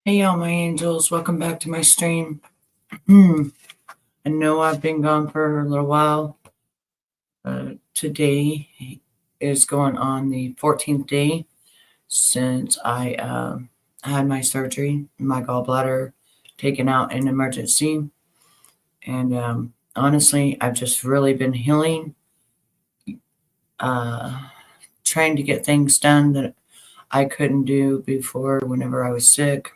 Hey, y'all, my angels. Welcome back to my stream. I know I've been gone for a little while. Today is going on the 14th day since I had my surgery, my gallbladder taken out in emergency. And honestly, I've just really been healing, uh, trying to get things done that I couldn't do before whenever I was sick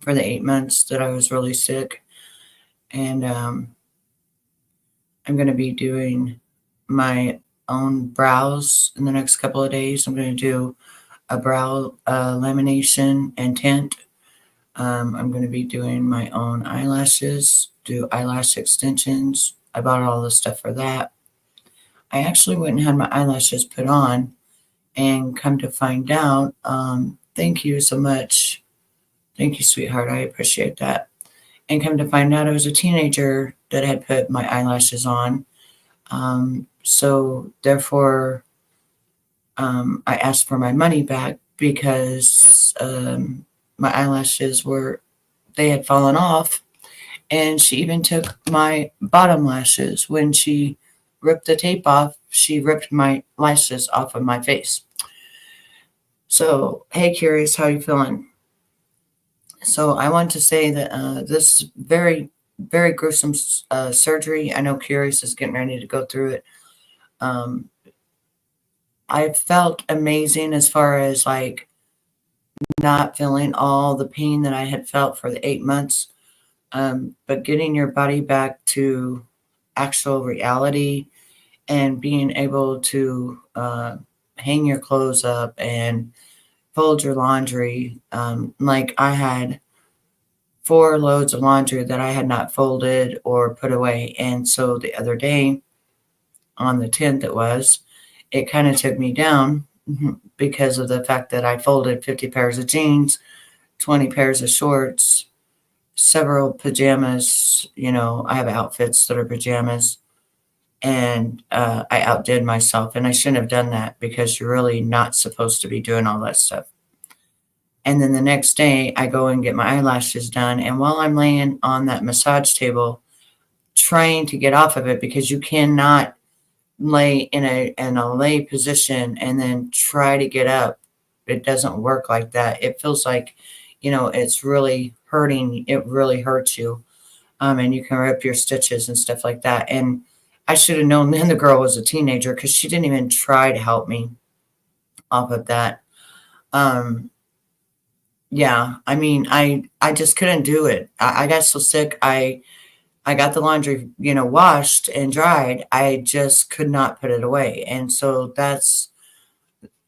for the 8 months that I was really sick. And I'm going to be doing my own brows in the next couple of days. I'm going to do a brow lamination and tint. I'm going to be doing my own eyelashes, do eyelash extensions. I bought all the stuff for that. I actually went and had my eyelashes put on, and come to find out, thank you so much. Thank you, sweetheart. I appreciate that. And come to find out, I was a teenager that had put my eyelashes on. So therefore, I asked for my money back because my eyelashes they had fallen off. And she even took my bottom lashes. When she ripped the tape off, she ripped my lashes off of my face. So, hey, Curious, how you feeling? So I want to say that this is very, very gruesome surgery. I know Curious is getting ready to go through it. Um, I felt amazing as far as like not feeling all the pain that I had felt for the 8 months. But getting your body back to actual reality and being able to hang your clothes up and fold your laundry. Like I had 4 loads of laundry that I had not folded or put away. And so the other day, on the 10th, it kind of took me down because of the fact that I folded 50 pairs of jeans, 20 pairs of shorts, several pajamas. I have outfits that are pajamas, and I outdid myself. And I shouldn't have done that because you're really not supposed to be doing all that stuff. And then the next day, I go and get my eyelashes done. And while I'm laying on that massage table, trying to get off of it, because you cannot lay in a lay position and then try to get up. It doesn't work like that. It feels like, it's really hurting. It really hurts you. And you can rip your stitches and stuff like that. And I should have known then the girl was a teenager because she didn't even try to help me off of that. Um, yeah, I mean, I just couldn't do it. I got so sick. I got the laundry, washed and dried. I just could not put it away. And so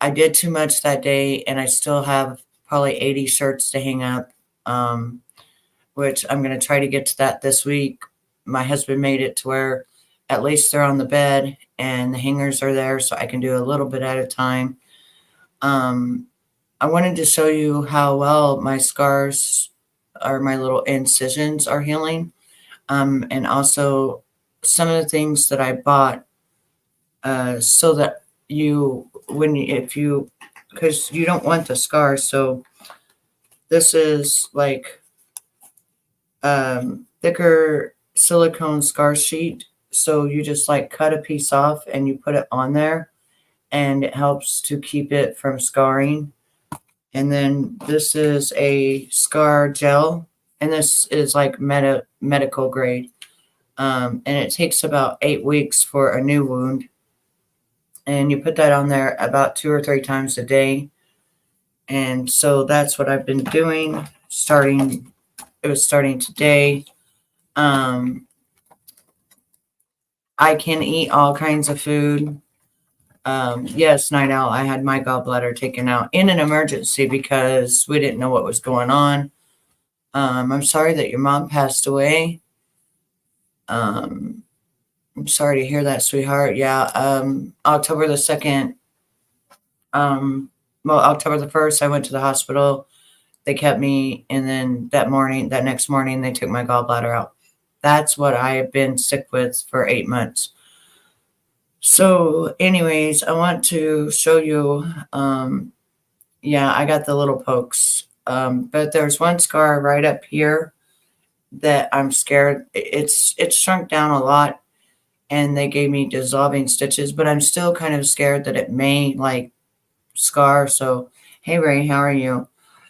I did too much that day, and I still have probably 80 shirts to hang up, um, which I'm going to try to get to that this week. My husband made it to where at least they're on the bed and the hangers are there, so I can do a little bit at a time. Um, I wanted to show you how well my scars or my little incisions are healing. And also some of the things that I bought, so that because you don't want the scars. So this is like thicker silicone scar sheet. So you just like cut a piece off and you put it on there, and it helps to keep it from scarring. And then this is a scar gel, and this is like medical grade. And it takes about 8 weeks for a new wound. And you put that on there about 2 or 3 times a day. And so that's what I've been doing. It was starting today. I can eat all kinds of food. Yes, Night Owl, I had my gallbladder taken out in an emergency because we didn't know what was going on. I'm sorry that your mom passed away. I'm sorry to hear that, sweetheart. Yeah, October the 2nd, October the 1st, I went to the hospital. They kept me, and then that next morning, they took my gallbladder out. That's what I have been sick with for 8 months. So, anyways, I want to show you, yeah, I got the little pokes. But there's one scar right up here that I'm scared. It's shrunk down a lot, and they gave me dissolving stitches, but I'm still kind of scared that it may like scar. So, hey Ray, how are you?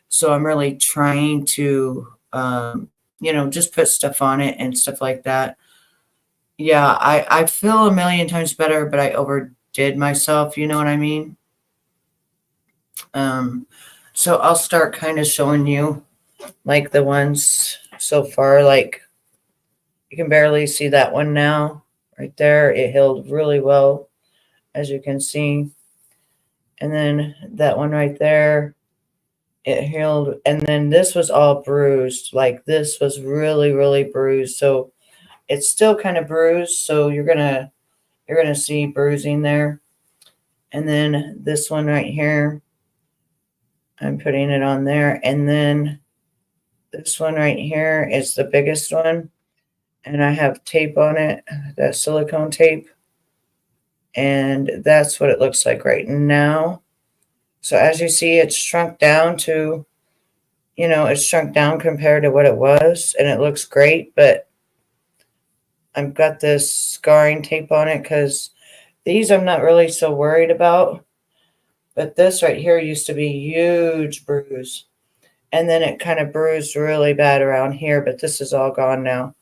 So I'm really trying to, just put stuff on it and stuff like that. Yeah, I feel a million times better, but I overdid myself. You know what I mean? Um, so I'll start kind of showing you like the ones so far. Like you can barely see that one now, right there. It healed really well, as you can see. And then that one right there, it healed. And then this was all bruised. Like this was really, really bruised. So it's still kind of bruised. So you're gonna see bruising there. And then this one right here, I'm putting it on there. And then this one right here is the biggest one. And I have tape on it, that silicone tape. And that's what it looks like right now. So as you see, it's shrunk down to, it's shrunk down compared to what it was, and it looks great, but I've got this scarring tape on it because these I'm not really so worried about. But this right here used to be huge bruise. And then it kind of bruised really bad around here, but this is all gone now.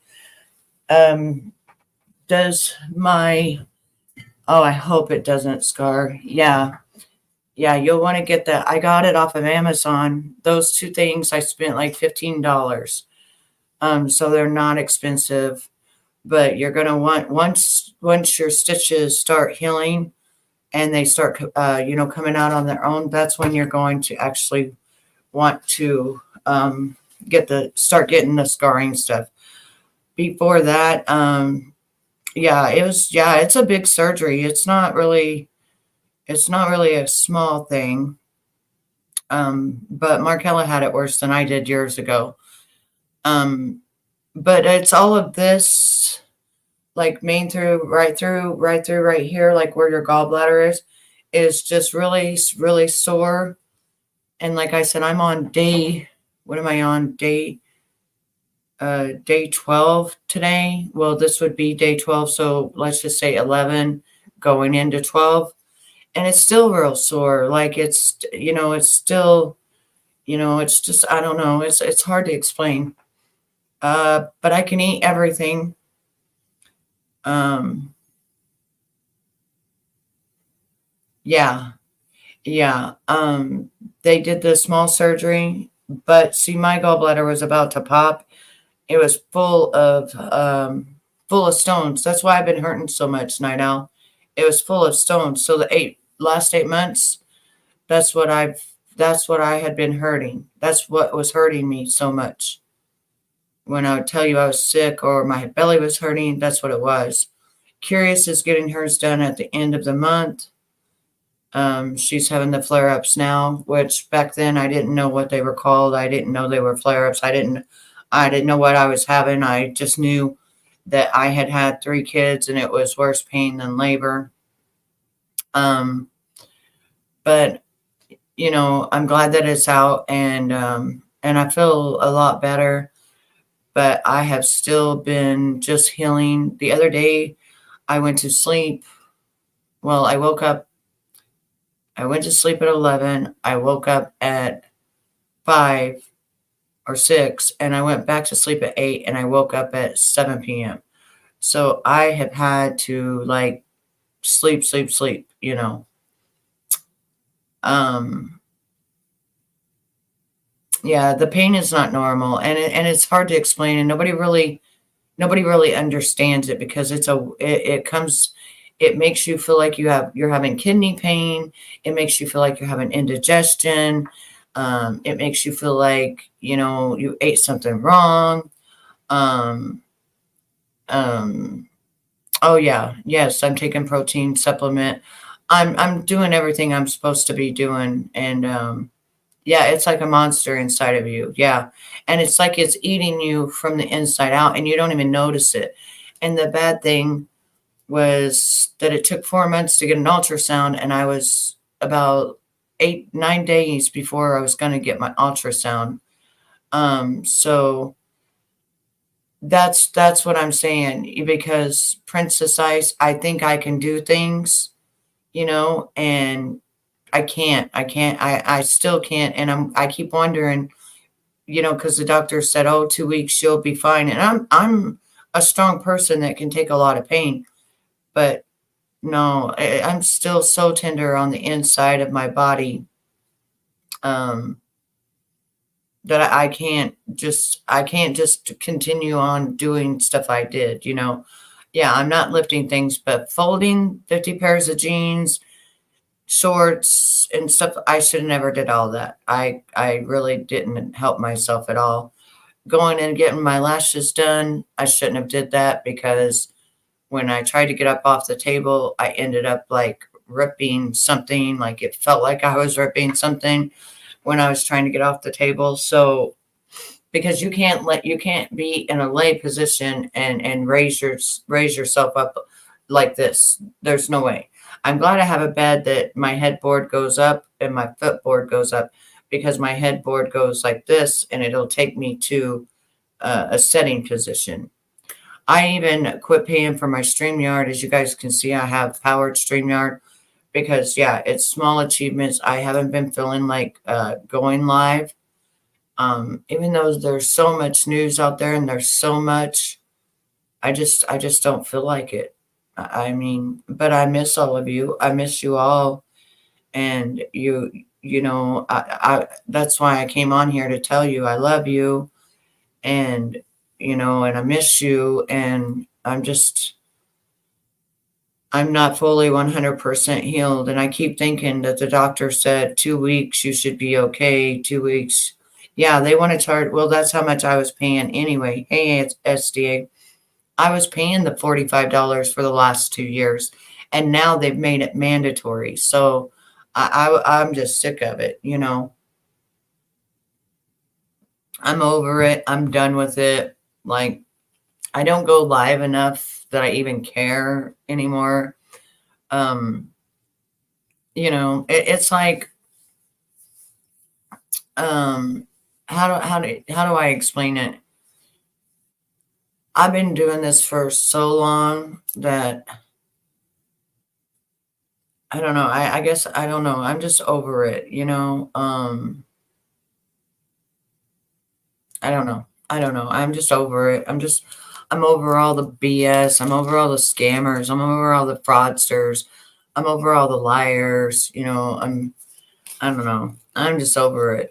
Does my, oh, I hope it doesn't scar. Yeah. Yeah, you'll want to get that. I got it off of Amazon. Those two things I spent like $15. So they're not expensive, but you're gonna want once your stitches start healing and they start coming out on their own, that's when you're going to actually want to start getting the scarring stuff. Before that, it's a big surgery. It's not really a small thing. But Markella had it worse than I did years ago. But it's all of this, like main through right here, like where your gallbladder is just really, really sore. And like I said, I'm on what am I on? Day 12 today. Well, this would be day 12. So let's just say 11 going into 12. And it's still real sore. Like it's still, it's just, I don't know. It's hard to explain. But I can eat everything. Um, yeah, yeah. They did the small surgery, but see, my gallbladder was about to pop. It was full of stones. That's why I've been hurting so much, Night Owl. It was full of stones. So the last 8 months, that's what I had been hurting. That's what was hurting me so much. When I would tell you I was sick or my belly was hurting, that's what it was. Curious is getting hers done at the end of the month. She's having the flare ups now, which back then I didn't know what they were called. I didn't know they were flare ups. I didn't know what I was having. I just knew that I had had 3 kids and it was worse pain than labor. But I'm glad that it's out, and I feel a lot better. But I have still been just healing. The other day, I went to sleep. Well, I woke up. I went to sleep at 11. I woke up at 5 or 6, and I went back to sleep at 8, and I woke up at 7 p.m. So I have had to like sleep, sleep, sleep. Yeah, the pain is not normal, and it's hard to explain, and nobody really understands it because it makes you feel like you're having kidney pain. It makes you feel like you're having indigestion. It makes you feel like you ate something wrong. Um, um, oh yeah, yes, I'm taking protein supplement. I'm doing everything I'm supposed to be doing, and yeah, it's like a monster inside of you. Yeah. And it's like it's eating you from the inside out and you don't even notice it. And the bad thing was that it took 4 months to get an ultrasound, and I was about 9 days before I was going to get my ultrasound. So that's what I'm saying, because Princess Ice, I think I can do things, and I still can't. And I keep wondering, because the doctor said, oh, 2 weeks, you'll be fine. And I'm a strong person that can take a lot of pain, but no, I'm still so tender on the inside of my body, um, that I can't just continue on doing stuff I did. Yeah, I'm not lifting things, but folding 50 pairs of jeans, shorts, and stuff, I should have never did all that. I really didn't help myself at all. Going and getting my lashes done, I shouldn't have did that, because when I tried to get up off the table, I ended up like ripping something, like it felt like I was ripping something when I was trying to get off the table. So because you can't be in a lay position and raise yourself up like this. There's no way. I'm glad I have a bed that my headboard goes up and my footboard goes up, because my headboard goes like this and it'll take me to a setting position. I even quit paying for my StreamYard. As you guys can see, I have powered StreamYard, because yeah, it's small achievements. I haven't been feeling like going live. Even though there's so much news out there and there's so much, I just don't feel like it. I mean, but I miss all of you. I miss you all, and that's why I came on here to tell you I love you, and and I miss you, and I'm not fully 100% healed. And I keep thinking that the doctor said 2 weeks, you should be okay. 2 weeks. Yeah, they want to charge. Well, that's how much I was paying anyway. Hey, it's SDA. I was paying the $45 for the last 2 years, and now they've made it mandatory. So I'm just sick of it. I'm over it. I'm done with it. Like, I don't go live enough that I even care anymore. Um, it's like, um, how do I explain it? I've been doing this for so long that I don't know. I guess I don't know. I'm just over it. I don't know. I don't know. I'm just over it. I'm over all the BS. I'm over all the scammers. I'm over all the fraudsters. I'm over all the liars. I don't know. I'm just over it.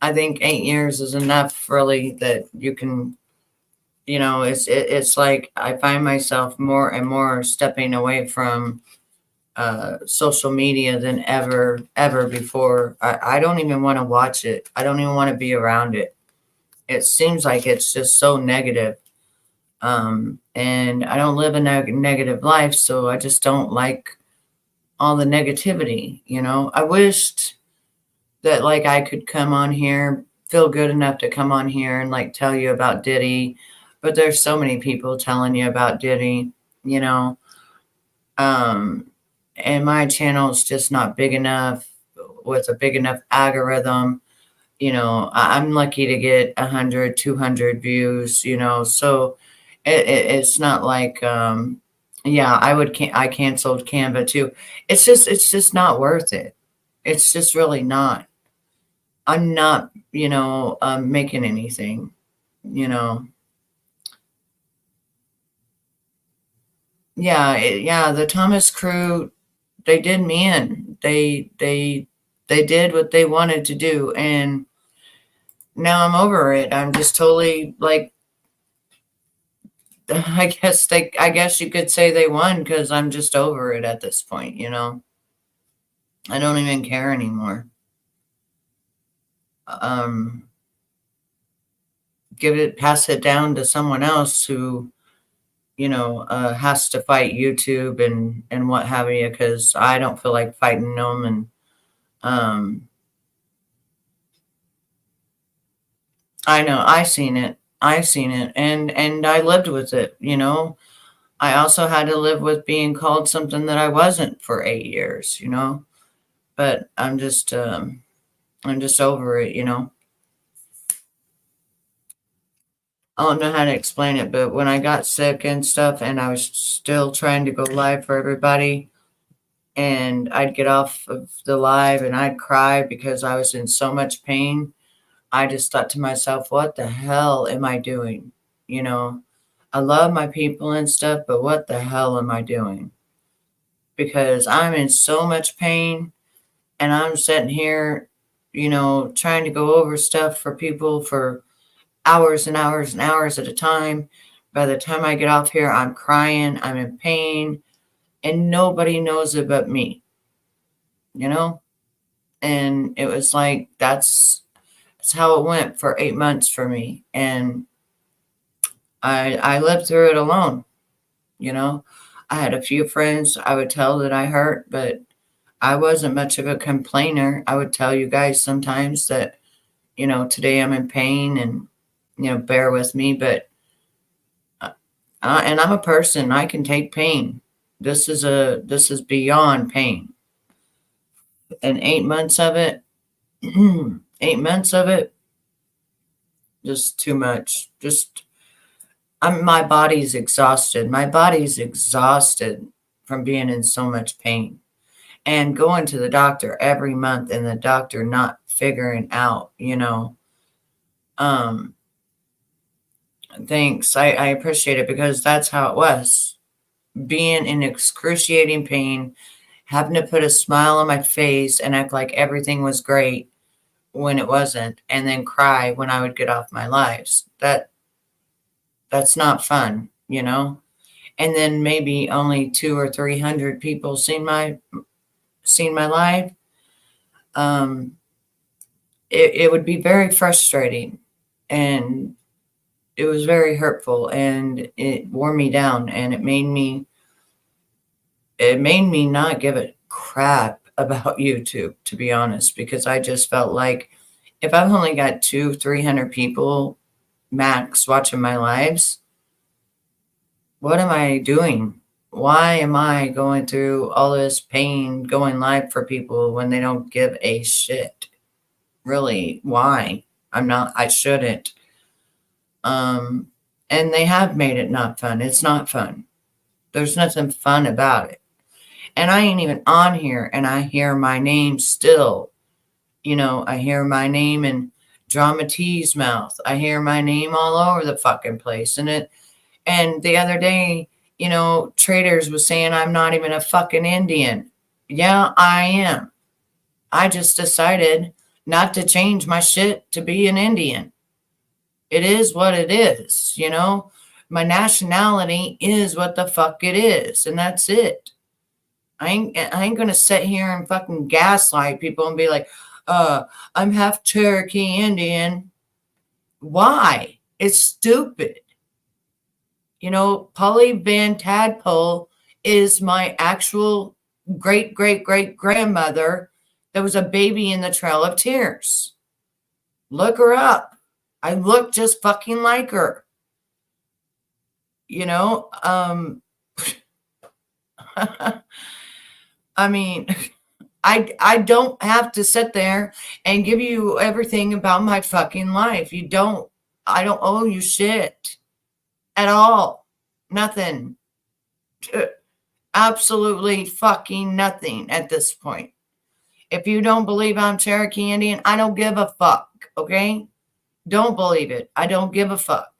I think 8 years is enough, really, that you can, it's like I find myself more and more stepping away from social media than ever before. I don't even want to watch it. I don't even want to be around it. It seems like it's just so negative. And I don't live a negative life, so I just don't like all the negativity. I wished that like I could come on here, feel good enough to come on here and like tell you about Diddy, but there's so many people telling you about Diddy, you know. Um, and my channel is just not big enough with a big enough algorithm. I'm lucky to get 100, 200 views, so it's not like, yeah, I canceled Canva too. It's just not worth it. It's just really not. I'm not, making anything, you know. Yeah, yeah, the Thomas crew, they did me in. They did what they wanted to do, and now I'm over it. I'm just totally like, I guess you could say they won, because I'm just over it at this point. I don't even care anymore. Um, pass it down to someone else who, has to fight YouTube and what have you, because I don't feel like fighting them. And um, I know I seen it, and I lived with it. I also had to live with being called something that I wasn't for 8 years. but I'm just over it, I don't know how to explain it, but when I got sick and stuff and I was still trying to go live for everybody, and I'd get off of the live and I'd cry because I was in so much pain, I just thought to myself, what the hell am I doing? You know, I love my people and stuff, but what the hell am I doing? Because I'm in so much pain and I'm sitting here, trying to go over stuff for people for hours and hours and hours at a time. By the time I get off here, I'm crying, I'm in pain, and nobody knows it but me, you know? And it was like that's how it went for 8 months for me. And I lived through it alone, you know. I had a few friends I would tell that I hurt, but I wasn't much of a complainer. I would tell you guys sometimes that, today I'm in pain and, bear with me, but and I'm a person, I can take pain. This is beyond pain. And 8 months of it, 8 months of it, just too much. My body's exhausted. My body's exhausted from being in so much pain and going to the doctor every month and the doctor not figuring out, um, thanks. I appreciate it because that's how it was. Being in excruciating pain, having to put a smile on my face and act like everything was great when it wasn't, and then cry when I would get off my lives. That's not fun, And then maybe only 200 or 300 people seen my live. Um, it would be very frustrating, and it was very hurtful, and it wore me down, and it made me not give a crap about YouTube, to be honest, because I just felt like if I've only got 300 people max watching my lives, what am I doing? Why am I going through all this pain going live for people when they don't give a shit? Really, why? I shouldn't. Um, and they have made it not fun. It's not fun. There's nothing fun about it. And I ain't even on here and I hear my name still. I hear my name in Drama T's mouth. I hear my name all over the fucking place. And the other day, Traders was saying I'm not even a fucking Indian. Yeah, I am. I just decided not to change my shit to be an Indian. It is what it is, My nationality is what the fuck it is, and that's it. I ain't gonna sit here and fucking gaslight people and be like, I'm half Cherokee Indian. Why? It's stupid. Polly Van Tadpole is my actual great great great grandmother that was a baby in the Trail of Tears. Look her up. I look just fucking like her. I mean, I don't have to sit there and give you everything about my fucking life. I don't owe you shit at all. Nothing. Absolutely fucking nothing at this point. If you don't believe I'm Cherokee Indian, I don't give a fuck, okay? Don't believe it. I don't give a fuck.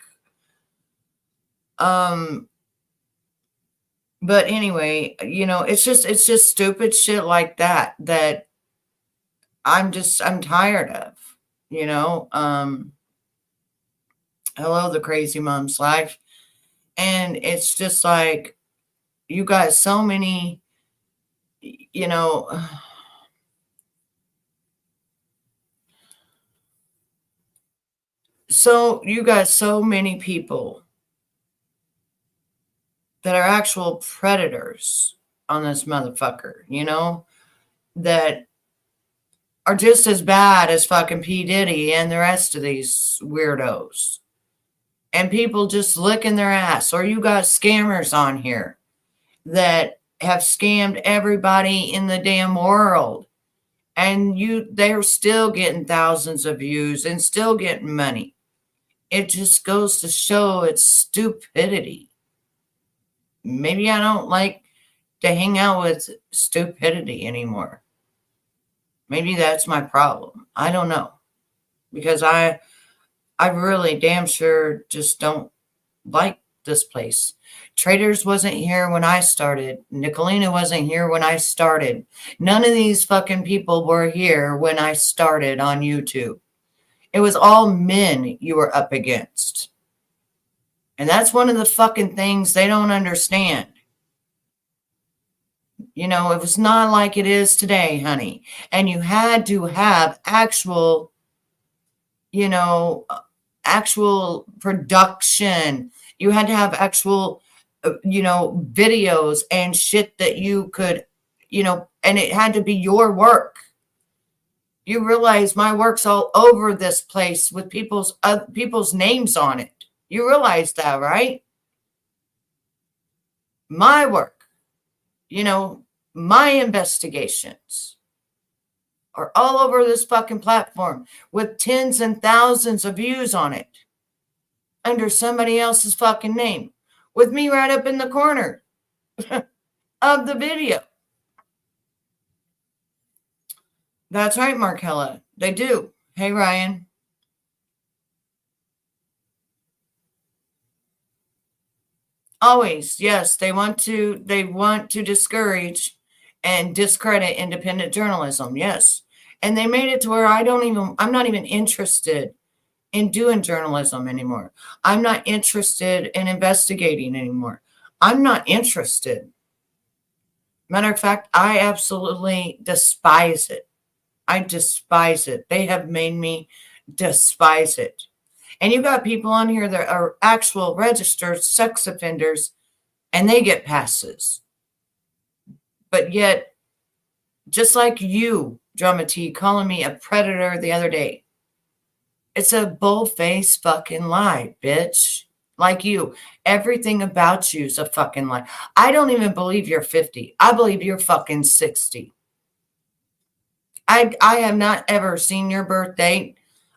But anyway, it's just stupid shit like that I'm tired of, hello, the Crazy Mom's Life. And it's just like, you got so many, so you got so many people that are actual predators on this motherfucker, that are just as bad as fucking P. Diddy and the rest of these weirdos. And people just licking their ass. Or you got scammers on here that have scammed everybody in the damn world. And they're still getting thousands of views and still getting money. It just goes to show its stupidity. Maybe I don't like to hang out with stupidity anymore. Maybe that's my problem. I don't know. Because I really damn sure just don't like this place. Traders wasn't here when I started. Nicolina wasn't here when I started. None of these fucking people were here when I started on YouTube. It was all men you were up against. And that's one of the fucking things they don't understand. You know, it was not like it is today, honey. And you had to have actual, you know, actual production. You had to have actual, videos and shit that you could, and it had to be your work. You realize my work's all over this place with people's names on it. You realize that, right? My work, you know, my investigations are all over this fucking platform with tens and thousands of views on it under somebody else's fucking name with me right up in the corner of the video. That's right, Markella. They do. Hey, Ryan. Always, yes, they want to discourage and discredit independent journalism. Yes. And they made it to where I'm not even interested in doing journalism anymore. I'm not interested in investigating anymore. I'm not interested. Matter of fact, I absolutely despise it. I despise it. They have made me despise it. And you got people on here that are actual registered sex offenders and they get passes. But yet, just like you, Drama T, calling me a predator the other day, it's a bull-faced fucking lie, bitch. Like you. Everything about you is a fucking lie. I don't even believe you're 50. I believe you're fucking 60. I have not ever seen your birth date.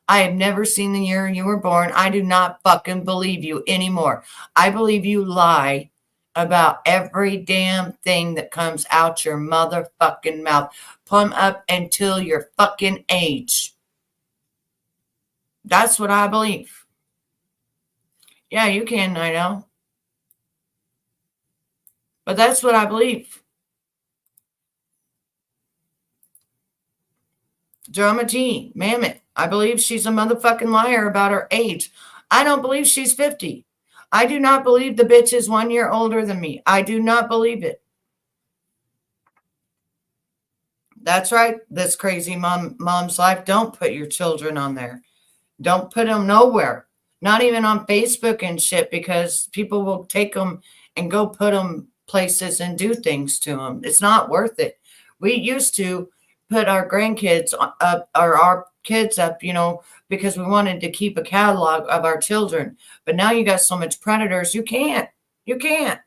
I have never seen the year you were born. I do not fucking believe you anymore. I believe you lie about every damn thing that comes out your motherfucking mouth. Plumb up until your fucking age. That's what I believe. Yeah, you can, I know. But that's what I believe. Drama T, Mammoth. I believe she's a motherfucking liar about her age. I don't believe she's 50. I do not believe the bitch is 1 year older than me. I do not believe it. That's right. This crazy mom's life. Don't put your children on there. Don't put them nowhere. Not even on Facebook and shit because people will take them and go put them places and do things to them. It's not worth it. We used to put our grandkids up or our kids up, because we wanted to keep a catalog of our children. But now you got so much predators, you can't. You can't.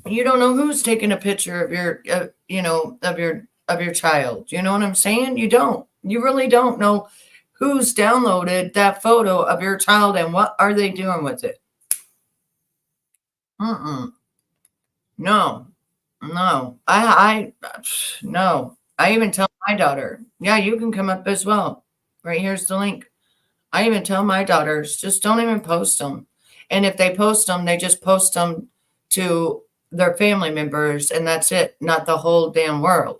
You don't know who's taking a picture of your, of your child. You know what I'm saying? You don't. You really don't know who's downloaded that photo of your child and what are they doing with it. Mm-mm. No, no. No. I even tell my daughter, yeah, you can come up as well. Right here's the link. I even tell my daughters, just don't even post them. And if they post them, they just post them to their family members, and that's it. Not the whole damn world.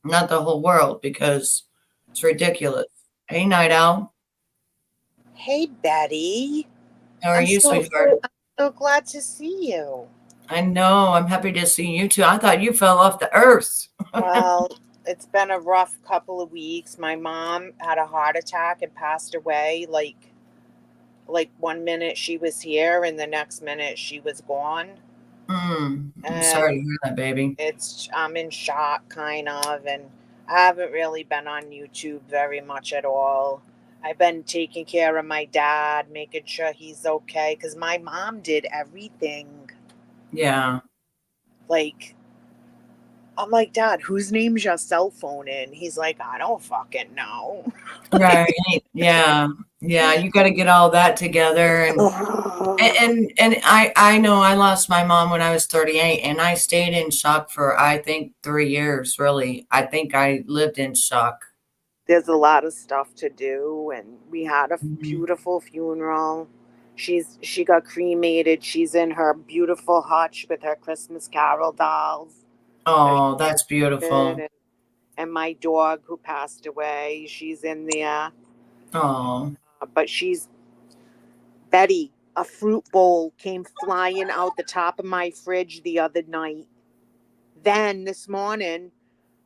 Not the whole world, because it's ridiculous. Hey, Night Owl. Hey, Betty. How are I'm you, so sweetheart? I'm so glad to see you. I know. I'm happy to see you too. I thought you fell off the earth. Well, it's been a rough couple of weeks. My mom had a heart attack and passed away. Like 1 minute she was here, and the next minute she was gone. I'm sorry And to hear that, baby. I'm in shock, kind of, and I haven't really been on YouTube very much at all. I've been taking care of my dad, making sure he's okay, because my mom did everything. Yeah. Like I'm like, Dad, whose name's your cell phone in? He's like, I don't fucking know. Right. Yeah. Yeah. You got to get all that together. And I know I lost my mom when I was 38 and I stayed in shock for, I think, 3 years, really. I think I lived in shock. There's a lot of stuff to do, and we had a Mhm. beautiful funeral. She got cremated. She's in her beautiful hutch with her Christmas Carol dolls. that Oh, that's she did, beautiful. and my dog who passed away, she's in there. Oh, But she's Betty. A fruit bowl came flying out the top of my fridge the other night. Then this morning,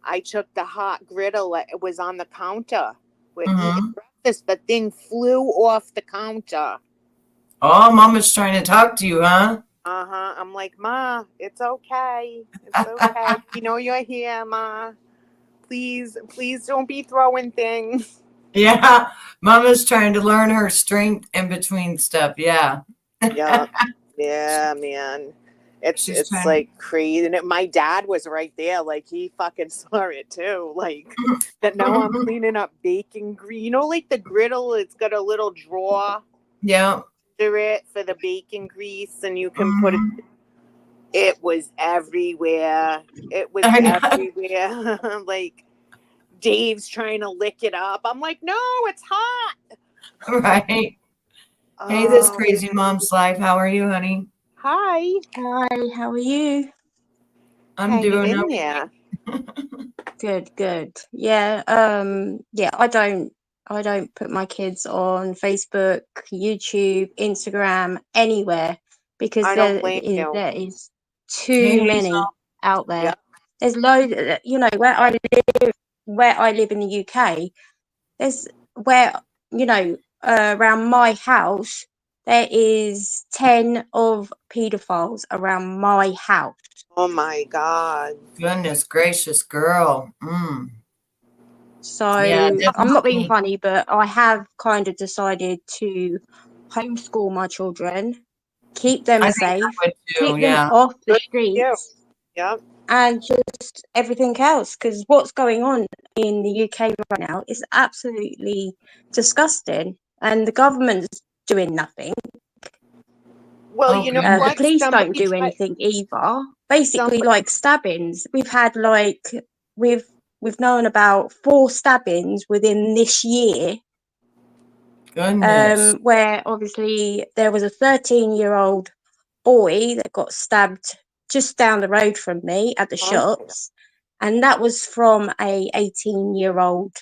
I took the hot griddle. It was on the counter. We're eating hmm. breakfast. The thing flew off the counter. Oh, Mama's trying to talk to you, huh? Uh-huh. I'm like, Ma, it's okay. It's okay. You know you're here, Ma. Please don't be throwing things. Yeah, Mama's trying to learn her strength in between stuff. Yeah. Yeah. Yeah, man. She's It's trying. like crazy. And my dad was right there. Like he fucking saw it too. Like that now I'm cleaning up bacon grease. You know, like the griddle, it's got a little drawer Yeah. under it for the bacon grease, and you can put it. Mhm. It was everywhere. It was I know. everywhere. Like Dave's trying to lick it up. I'm like, no, it's hot. Right. Hey, this Oh, crazy mom's life. How are you, honey? hi. Hi, how are you? I'm Hanging doing in there. okay. Good, good. Yeah, yeah, I don't put my kids on Facebook, YouTube, Instagram, anywhere because I don't blame you. there is Hey, too Hazel. many out there. Yep. There's loads, where I live in the UK, there's where, around my house, there is 10 of pedophiles around my house. Oh my God. Goodness gracious, girl. Mm. So Yeah, I'm not being definitely. funny, but I have kind of decided to homeschool my children, keep them I think safe, I would too. keep them Yeah. off the Good for you. streets, Yep. and just everything else. Because what's going on in the UK right now is absolutely disgusting, and the government's doing nothing. Well, Oh, you know The goodness. what? police don't Somebody do tried. anything either. Basically, Somebody. like stabbings. We've we've known about 4 stabbings within this year. Goodness. Where obviously there was a 13-year-old boy that got stabbed just down the road from me at the Oh my God. shops, and that was from a 18-year-old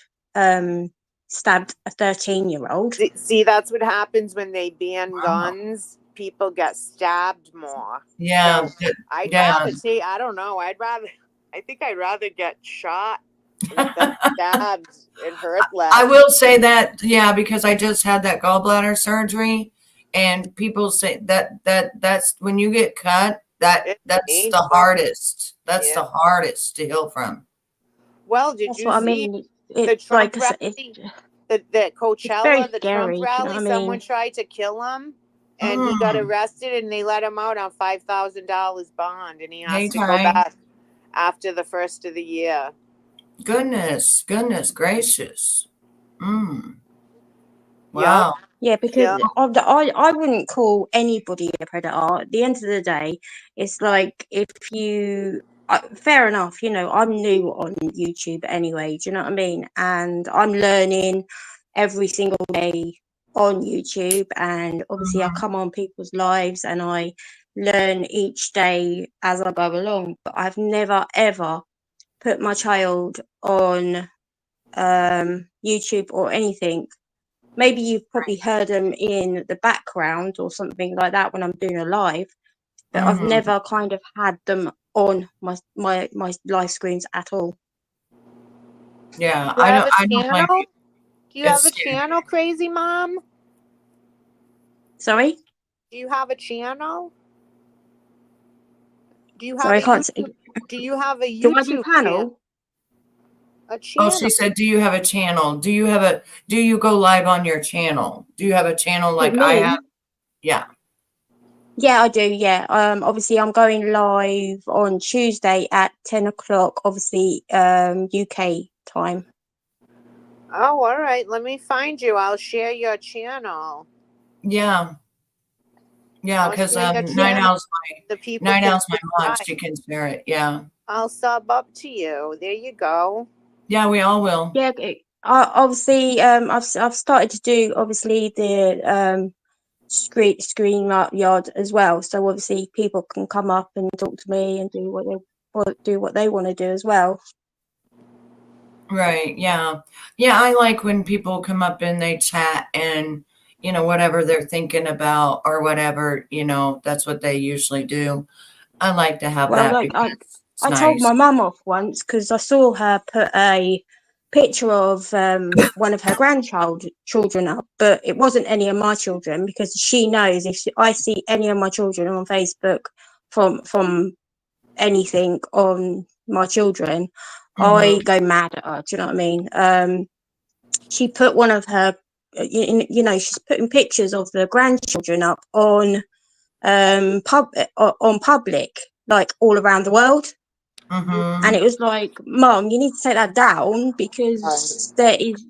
stabbed a 13-year-old. See, that's what happens when they ban Wow. guns. People get stabbed more. Yeah. So I'd Yeah. rather say, I don't know. I think I'd rather get shot instead of stabbed and hurt I less. will say that, yeah, because I just had that gallbladder surgery, and people say that's when you get cut, It's that's the painful. hardest. That's Yeah. the hardest to heal from. Well, did That's you what I see mean. the It's Trump like I said, rally? The it's very Coachella, the Trump scary. Do you know rally, what I someone mean? tried to kill him, and he got Mm. arrested, and they let him out on $5,000 bond, and he Hey, has to go Ty. back after the first of the year. Goodness gracious. Mm. Yep, Wow. Yeah, because yep. I wouldn't call anybody a predator. At the end of the day, it's like if you, fair enough, I'm new on YouTube anyway. Do you know what I mean? And I'm learning every single day on YouTube. And obviously, I Mhm. come on people's lives and I learn each day as I go along. But I've never, ever put my child on YouTube or anything. Maybe you've probably heard them in the background or something like that when I'm doing a live, but I've Mhm. never kind of had them on my live screens at all. Yeah, You have a I don't blame you. channel? Do you have It's a scary. channel, Crazy Mom? Sorry, Do you have a channel? Do you have sorry, I a can't say. YouTube? Do you have a Do I do YouTube channel? panel? A Oh, channel? she said, do you have a channel? Do you go live on your channel? Do you have a channel Who, like I have? me? Yeah. Yeah, I do. Yeah. Obviously, I'm going live on Tuesday at 10 o'clock, obviously, UK time. Oh, all right. Let me find you. I'll share your channel. Yeah. Yeah, I'll because share your Night channel. Owl's The people Night can Owl's my mod. subscribe. She can share it. Yeah. I'll sub up to you. There you go. Yeah, we all will. Yeah. Obviously, I've started to do obviously the screen yard as well. So obviously, people can come up and talk to me and do what they want to do as well. Right. Yeah. Yeah. I like when people come up and they chat and, whatever they're thinking about or whatever, that's what they usually do. I like to have Well, that like because it's I told nice. my mum off once because I saw her put a picture of one of her children up, but it wasn't any of my children because she knows if I see any of my children on Facebook from anything on my children, I Hmm. go mad at her. Do you know what I mean? She put one of her, she's putting pictures of the grandchildren up on on public, like all around the world. And Hmm. it was like, Mom, you need to take that down Right. because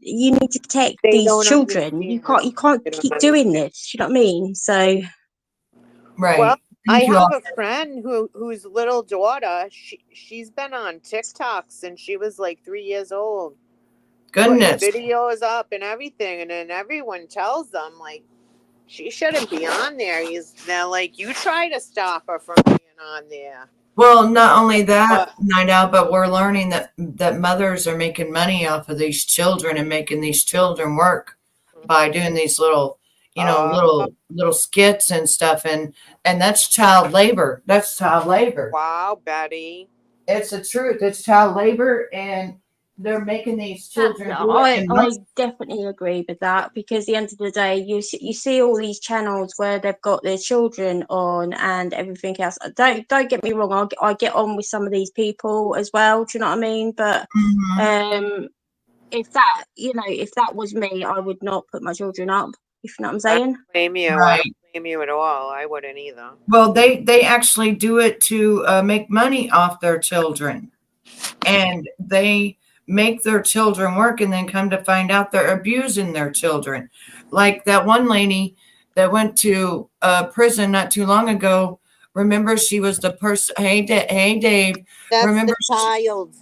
you need to protect They these don't children. understand. You can't They don't keep doing understand. this. You know what I mean? So Well, Right. I Thank you all. have a friend whose little daughter, she's been on TikTok since she was like 3 years old, putting Goodness. videos up and everything, and then everyone tells them like she shouldn't be on there. They're like, you try to stop her from being on there. Well, not only that, But Night Owl, but we're learning that mothers are making money off of these children and making these children work by doing these little, uh, little skits and stuff, and that's child labor. That's child labor. wow, Betty. It's the truth. It's child labor, and they're making these children do it. And I most, definitely agree with that because at the end of the day, you see all these channels where they've got their children on and everything else. Don't get me wrong. I get on with some of these people as well. Do you know what I mean? But Mhm. um, if that was me, I would not put my children up. If you know what I'm I don't saying. blame you. I Right. don't blame you at all. I wouldn't either. Well, they actually do it to make money off their children, and they make their children work, and then come to find out they're abusing their children. Like that one lady that went to prison not too long ago. Remember, she was the person. Hey, hey, Dave. That's the Remember, child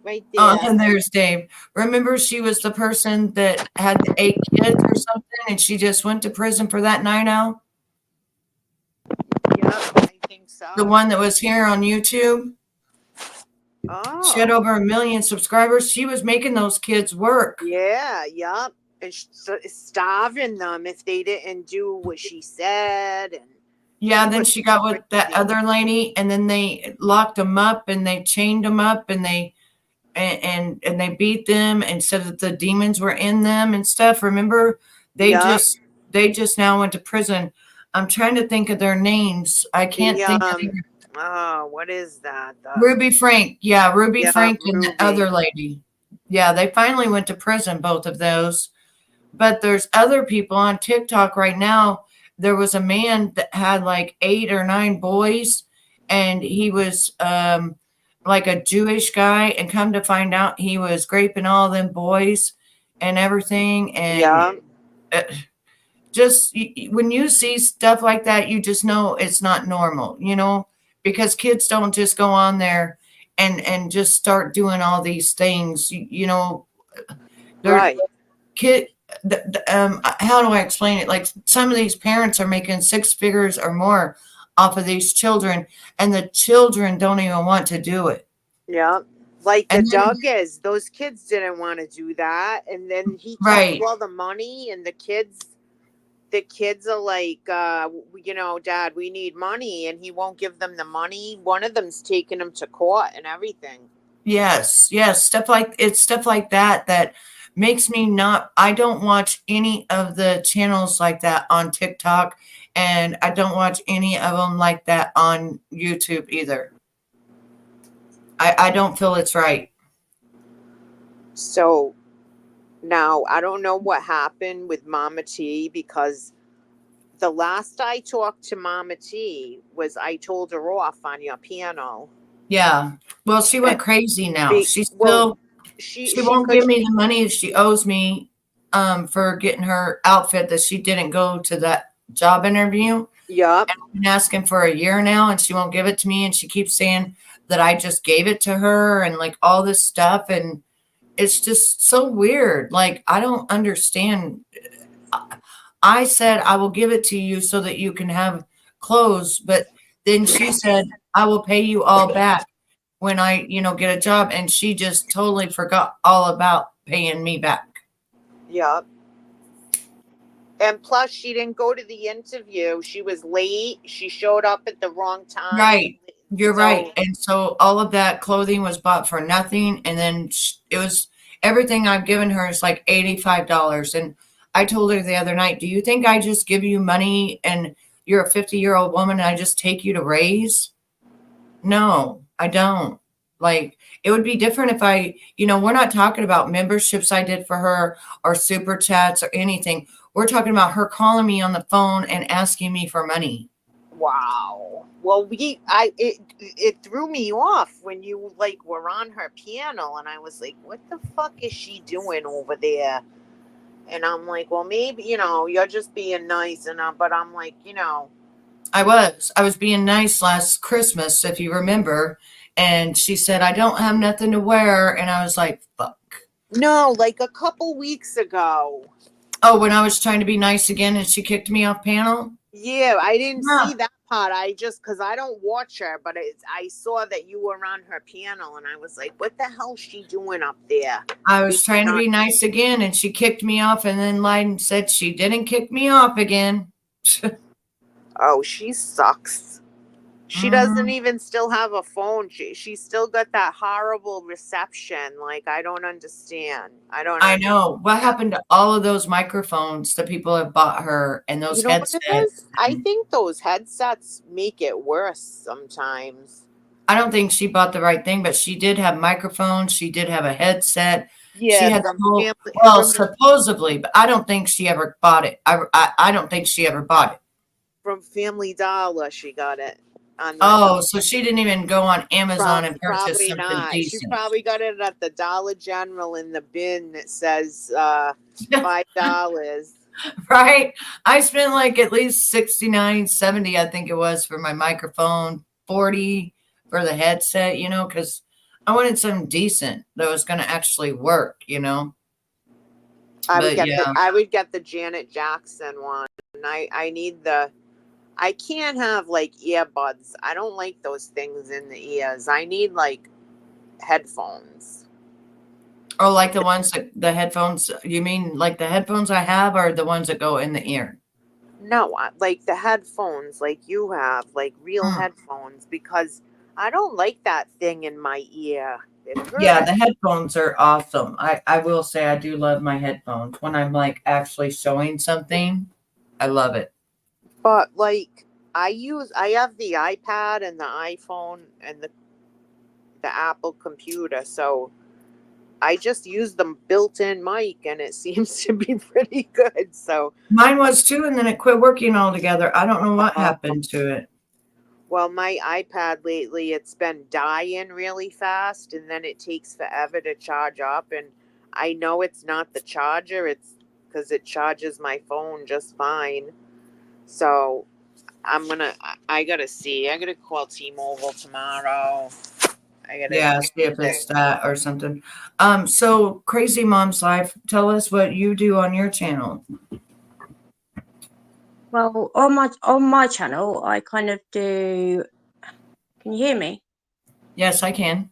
right oh, there. and there's Dave. Remember, she was the person that had the 8 kids or something, and she just went to prison for that night out. Yep, I think The so. one that was here on YouTube. She had Oh, over 1 million subscribers. She was making those kids work. yeah, yep. And starving them if they didn't do what she said. And Yeah, she then was she got with that crazy. other lady, and then they locked them up and they chained them up and they beat them and said that the demons were in them and stuff. Remember, they Yep. just they just now went to prison. I'm trying to think of their names. I The can't think of oh, what is that? Ruby Frank. Yeah, Ruby Yeah, Frank and the Ruby. other lady. Yeah, they finally went to prison, both of those. But there's other people on TikTok right now. There was a man that had like 8 or 9 boys, and he was like a Jewish guy, and come to find out he was raping all them boys and everything. And Yeah, uh, just when you see stuff like that, you just know it's not normal, because kids don't just go on there and just start doing all these things. They're right. kid how do I explain it? Like, some of these parents are making 6 figures or more off of these children, and the children don't even want to do it. Yeah. Like the And then, Duggas, those kids didn't want to do that. And then he kept right. all the money, and the kids are like, Dad, we need money, and he won't give them the money. One of them's taking him to court and everything. Yes, yes, stuff like that that makes me not. I don't watch any of the channels like that on TikTok, and I don't watch any of them like that on YouTube either. I don't feel it's right. So now I don't know what happened with Mama T, because the last I talked to Mama T was I told her off on your panel. Yeah. Well, she went crazy now. Be- She well, still she she won't give could. me the money she owes me for getting her outfit that she didn't go to that job interview. Yup. I've been asking for a year now and she won't give it to me, and she keeps saying that I just gave it to her and like all this stuff, and it's just so weird. Like I don't understand. I said I will give it to you so that you can have clothes, but then she said I will pay you all back when I, get a job, and she just totally forgot all about paying me back. Yup. And plus, she didn't go to the interview. She was late. She showed up at the wrong time. Right. You're So- right. And so all of that clothing was bought for nothing, and then it was everything I've given her is like $85. And I told her the other night, do you think I just give you money and you're a 50-year-old woman and I just take you to raise? No, I don't. Like it would be different if we're not talking about memberships I did for her or super chats or anything. We're talking about her calling me on the phone and asking me for money. Wow. Well, it threw me off when you like were on her panel, and I was like, what the fuck is she doing over there? And I'm like, well, maybe, you're just being nice. But I'm like, I was being nice last Christmas, if you remember. And she said, I don't have nothing to wear. And I was like, fuck. no, like a couple weeks ago. Oh, when I was trying to be nice again and she kicked me off panel? Yeah, I didn't Yeah. see that part. Because I don't watch her, but I saw that you were on her panel, and I was like, what the hell is she doing up there? I was trying to be nice again and she kicked me off and then lied and said she didn't kick me off again. Oh, she sucks. She doesn't even still have a phone. She still got that horrible reception. Like, I don't understand. I know. What happened to all of those microphones that people have bought her and those What it headsets? is? I think those headsets make it worse sometimes. I don't think she bought the right thing, but she did have microphones. She did have a headset. Yeah, She had the whole, supposedly, but I don't think she ever bought it. I don't think she ever bought it. from Family Dollar, she got it. Oh, so she didn't even go on Amazon and purchase Probably something not. She decent. probably got it at the Dollar General in the bin that says $5. Right? I spent like at least 69, 70, I think it was, for my microphone, 40 for the headset, because I wanted something decent that was going to actually work, I would get the Janet Jackson one. And I can't have like earbuds. I don't like those things in the ears. I need like headphones. Oh, like the headphones, you mean like the headphones I have or the ones that go in the ear? No, like the headphones like you have, like real headphones, because I don't like that thing in my ear. Yeah, the headphones are awesome. I will say I do love my headphones. When I'm like actually showing something, I love it. But like I have the iPad and the iPhone and the Apple computer, so I just use the built-in mic and it seems to be pretty good. So mine was too, and then it quit working altogether. I don't know what happened to it. Well, my iPad lately, it's been dying really fast, and then it takes forever to charge up. And I know it's not the charger, it's because it charges my phone just fine. So I gotta see. I gotta call T-Mobile tomorrow. See if it's that or something. So Crazy Mom's Life, tell us what you do on your channel. Well, on my channel, I kind of do. Can you hear me? Yes, I can.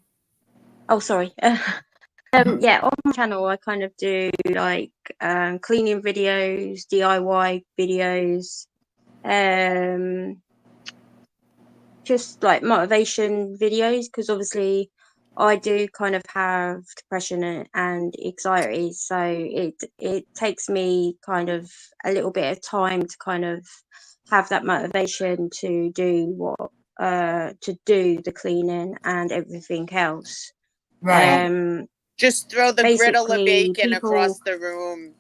Oh, sorry. Yeah, on my channel, I kind of do like cleaning videos, DIY videos, just like motivation videos, because obviously I do kind of have depression and anxiety, so it takes me kind of a little bit of time to kind of have that motivation to do the cleaning and everything else. Right. Just throw the griddle of bacon across the room.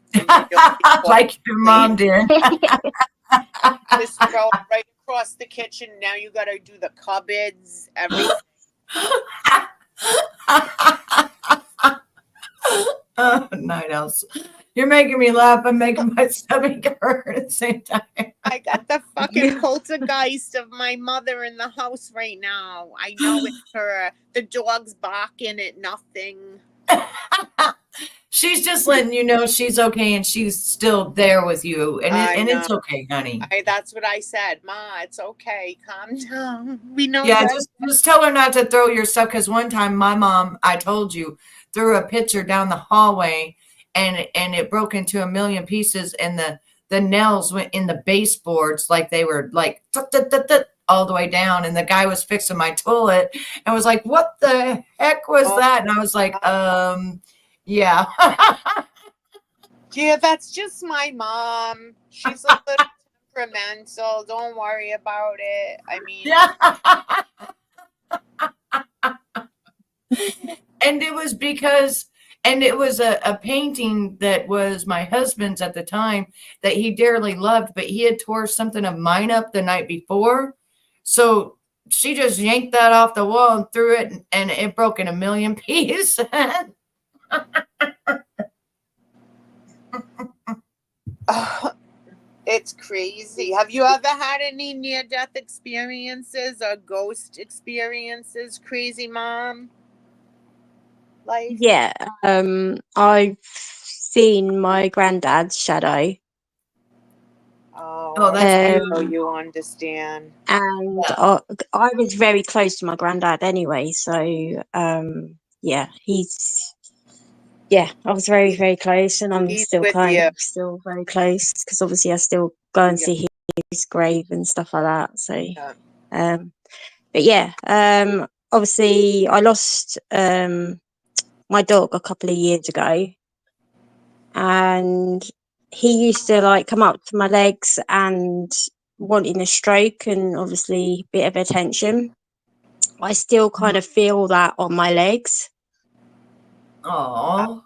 Like your mom did. Just throw it right across the kitchen. Now you got to do the cupboards, everything. Oh, Night Owls. You're making me laugh. I'm making my stomach hurt at the same time. I got the fucking poltergeist of my mother in the house right now. I know it's her. The dog's barking at nothing. She's just letting you know she's okay and she's still there with you. And it's know. okay, honey. That's what I said. Ma, it's okay. Calm down. We know Yeah, that. just tell her not to throw your stuff, because one time my mom, I told you, threw a pitcher down the hallway and it broke into a million pieces, and the nails went in the baseboards like they were like tut, tut, tut, tut, all the way down, and the guy was fixing my toilet and was like, "What the heck was that?" And I was like, yeah. Yeah, that's just my mom. She's a little temperamental. Don't worry about it. I mean, Yeah. And it was because, and it was a painting that was my husband's at the time that he dearly loved, but he had tore something of mine up the night before. So she just yanked that off the wall and threw it, and it broke in a million pieces. it's crazy. Have you ever had any near-death experiences or ghost experiences, crazy mom? Life? Yeah, I've seen my granddad's shadow, Oh, that's um, so you understand. and Yeah. I was very close to my granddad anyway. So, yeah, I was very, very close, and I'm He's still with kind you. of still very close because obviously I still go and Yeah. see his grave and stuff like that. So, Yeah. but yeah, obviously I lost my dog a couple of years ago, and he used to like come up to my legs and wanting a stroke and obviously a bit of attention. I still kind of feel that on my legs. Oh.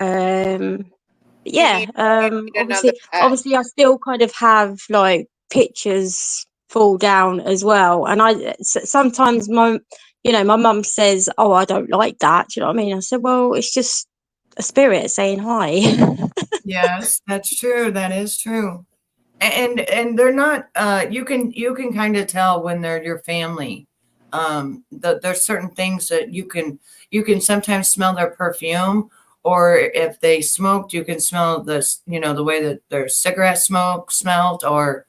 Yeah, need another obviously pet. I still kind of have like pictures fall down as well, and sometimes my mum says, "Oh, I don't like that." Do you know what I mean? I said, "Well, it's just a spirit saying hi." Yes, that's true. That is true. And they're not you can kind of tell when they're your family. There's certain things that you can sometimes smell their perfume, or if they smoked, you can smell this, the way that their cigarette smoke smelled, or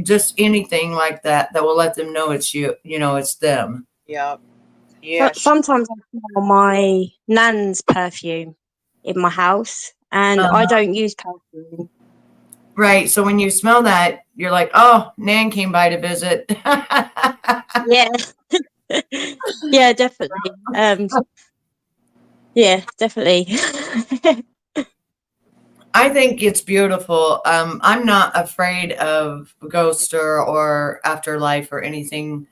just anything like that that will let them know it's you, it's them. Yep. Yeah. Sometimes I smell my nan's perfume in my house, and I don't use perfume. Right. So when you smell that, you're like, oh, Nan came by to visit. Yeah. Yeah, definitely. Yeah, definitely. I think it's beautiful. I'm not afraid of ghosts or afterlife or anything.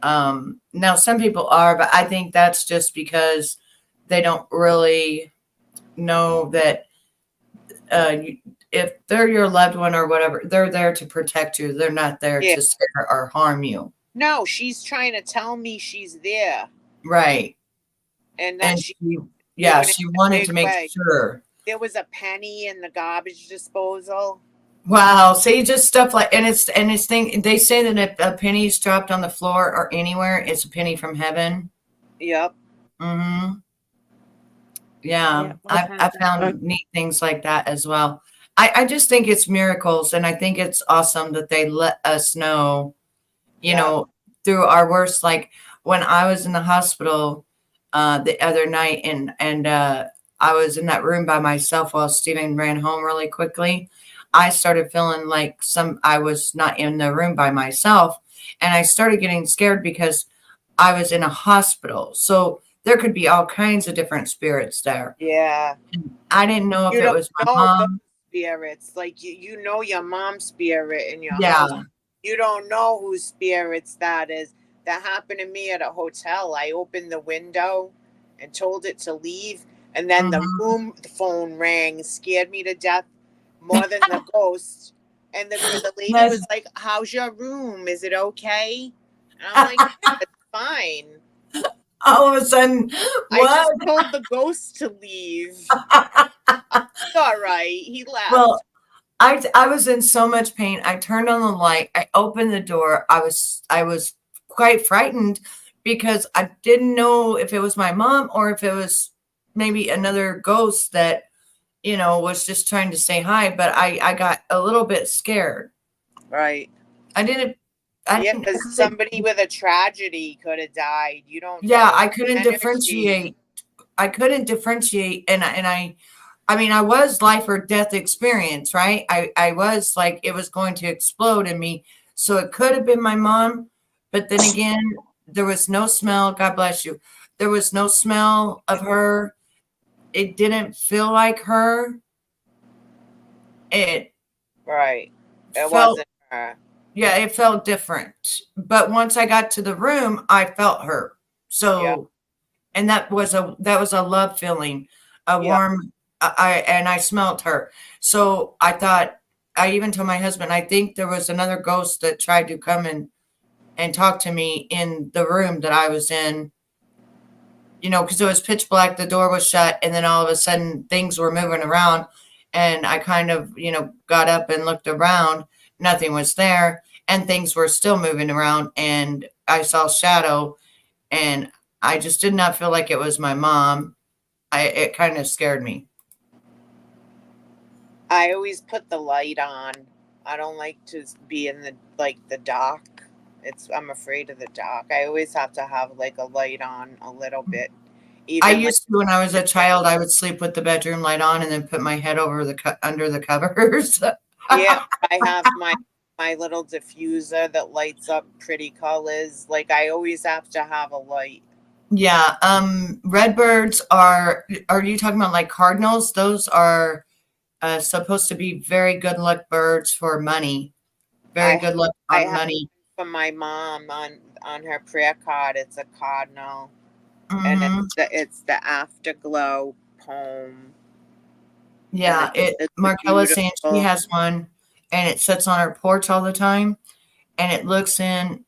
Now, some people are, but I think that's just because they don't really know that if they're your loved one or whatever, they're there to protect you. They're not there Yeah. to scare or harm you. No, she's trying to tell me she's there, Right. and that And she she, doing yeah, it she in a wanted big to make way. sure. There was a penny in the garbage disposal. Wow. See, just stuff like, and it's they say that if a penny's dropped on the floor or anywhere, it's a penny from heaven. Yep. Mm-hmm. Yeah, Yeah, I've heard I that one. found neat things like that as well. I just think it's miracles, and I think it's awesome that they let us know, Yep. through our worst. Like when I was in the hospital the other night, and I was in that room by myself while Steven ran home really quickly. I started feeling like I was not in the room by myself, and I started getting scared because I was in a hospital. So there could be all kinds of different spirits there. Yeah. I didn't know if You it don't was my know those mom. spirits. Like you know your mom's spirit in your house. Yeah. You don't know whose spirits that is. That happened to me at a hotel. I opened the window and told it to leave, and then the Mhm. room phone rang, scared me to death more than the ghost. And the lady That's- was like, "How's your room? Is it okay?" And I'm like, "It's fine." all of a sudden, I just what? told the ghost to leave. It's all right. He left. Well, I was in so much pain. I turned on the light. I opened the door. I was quite frightened because I didn't know if it was my mom or if it was maybe another ghost that, was just trying to say hi. But I got a little bit scared. Right. I didn't. Yeah, because somebody with a tragedy could have died. You don't Yeah, know I the couldn't energy. differentiate. I couldn't differentiate, and I mean, I was life or death experience, right? I was like, it was going to explode in me. So it could have been my mom, but then again, there was no smell. God bless you. There was no smell of her. It didn't feel like her. It Right. It felt, wasn't her. yeah, it felt different. But once I got to the room, I felt her. So, Yeah. and that was a love feeling, a Yeah. warm. I smelt her. So I thought, I even told my husband, I think there was another ghost that tried to come and talk to me in the room that I was in. Because it was pitch black, the door was shut, and then all of a sudden things were moving around, and I kind of got up and looked around. Nothing was there, and things were still moving around, and I saw shadow, and I just did not feel like it was my mom. It kind of scared me. I always put the light on. I don't like to be in the dark. I'm afraid of the dark. I always have to have like a light on a little bit. I Even used to, when I was a child, I would sleep with the bedroom light on and then put my head over under the covers. yeah, I have my little diffuser that lights up pretty colors. Like I always have to have a light. Yeah, redbirds are you talking about like cardinals? Those are supposed to be very good luck birds for money. Very I good luck I on have money. from my mom on her prayer card. It's a cardinal, and Hmm. it's the afterglow poem, and Yeah, it's Markella's saying she beautiful. has one and it sits on her porch all the time and it looks in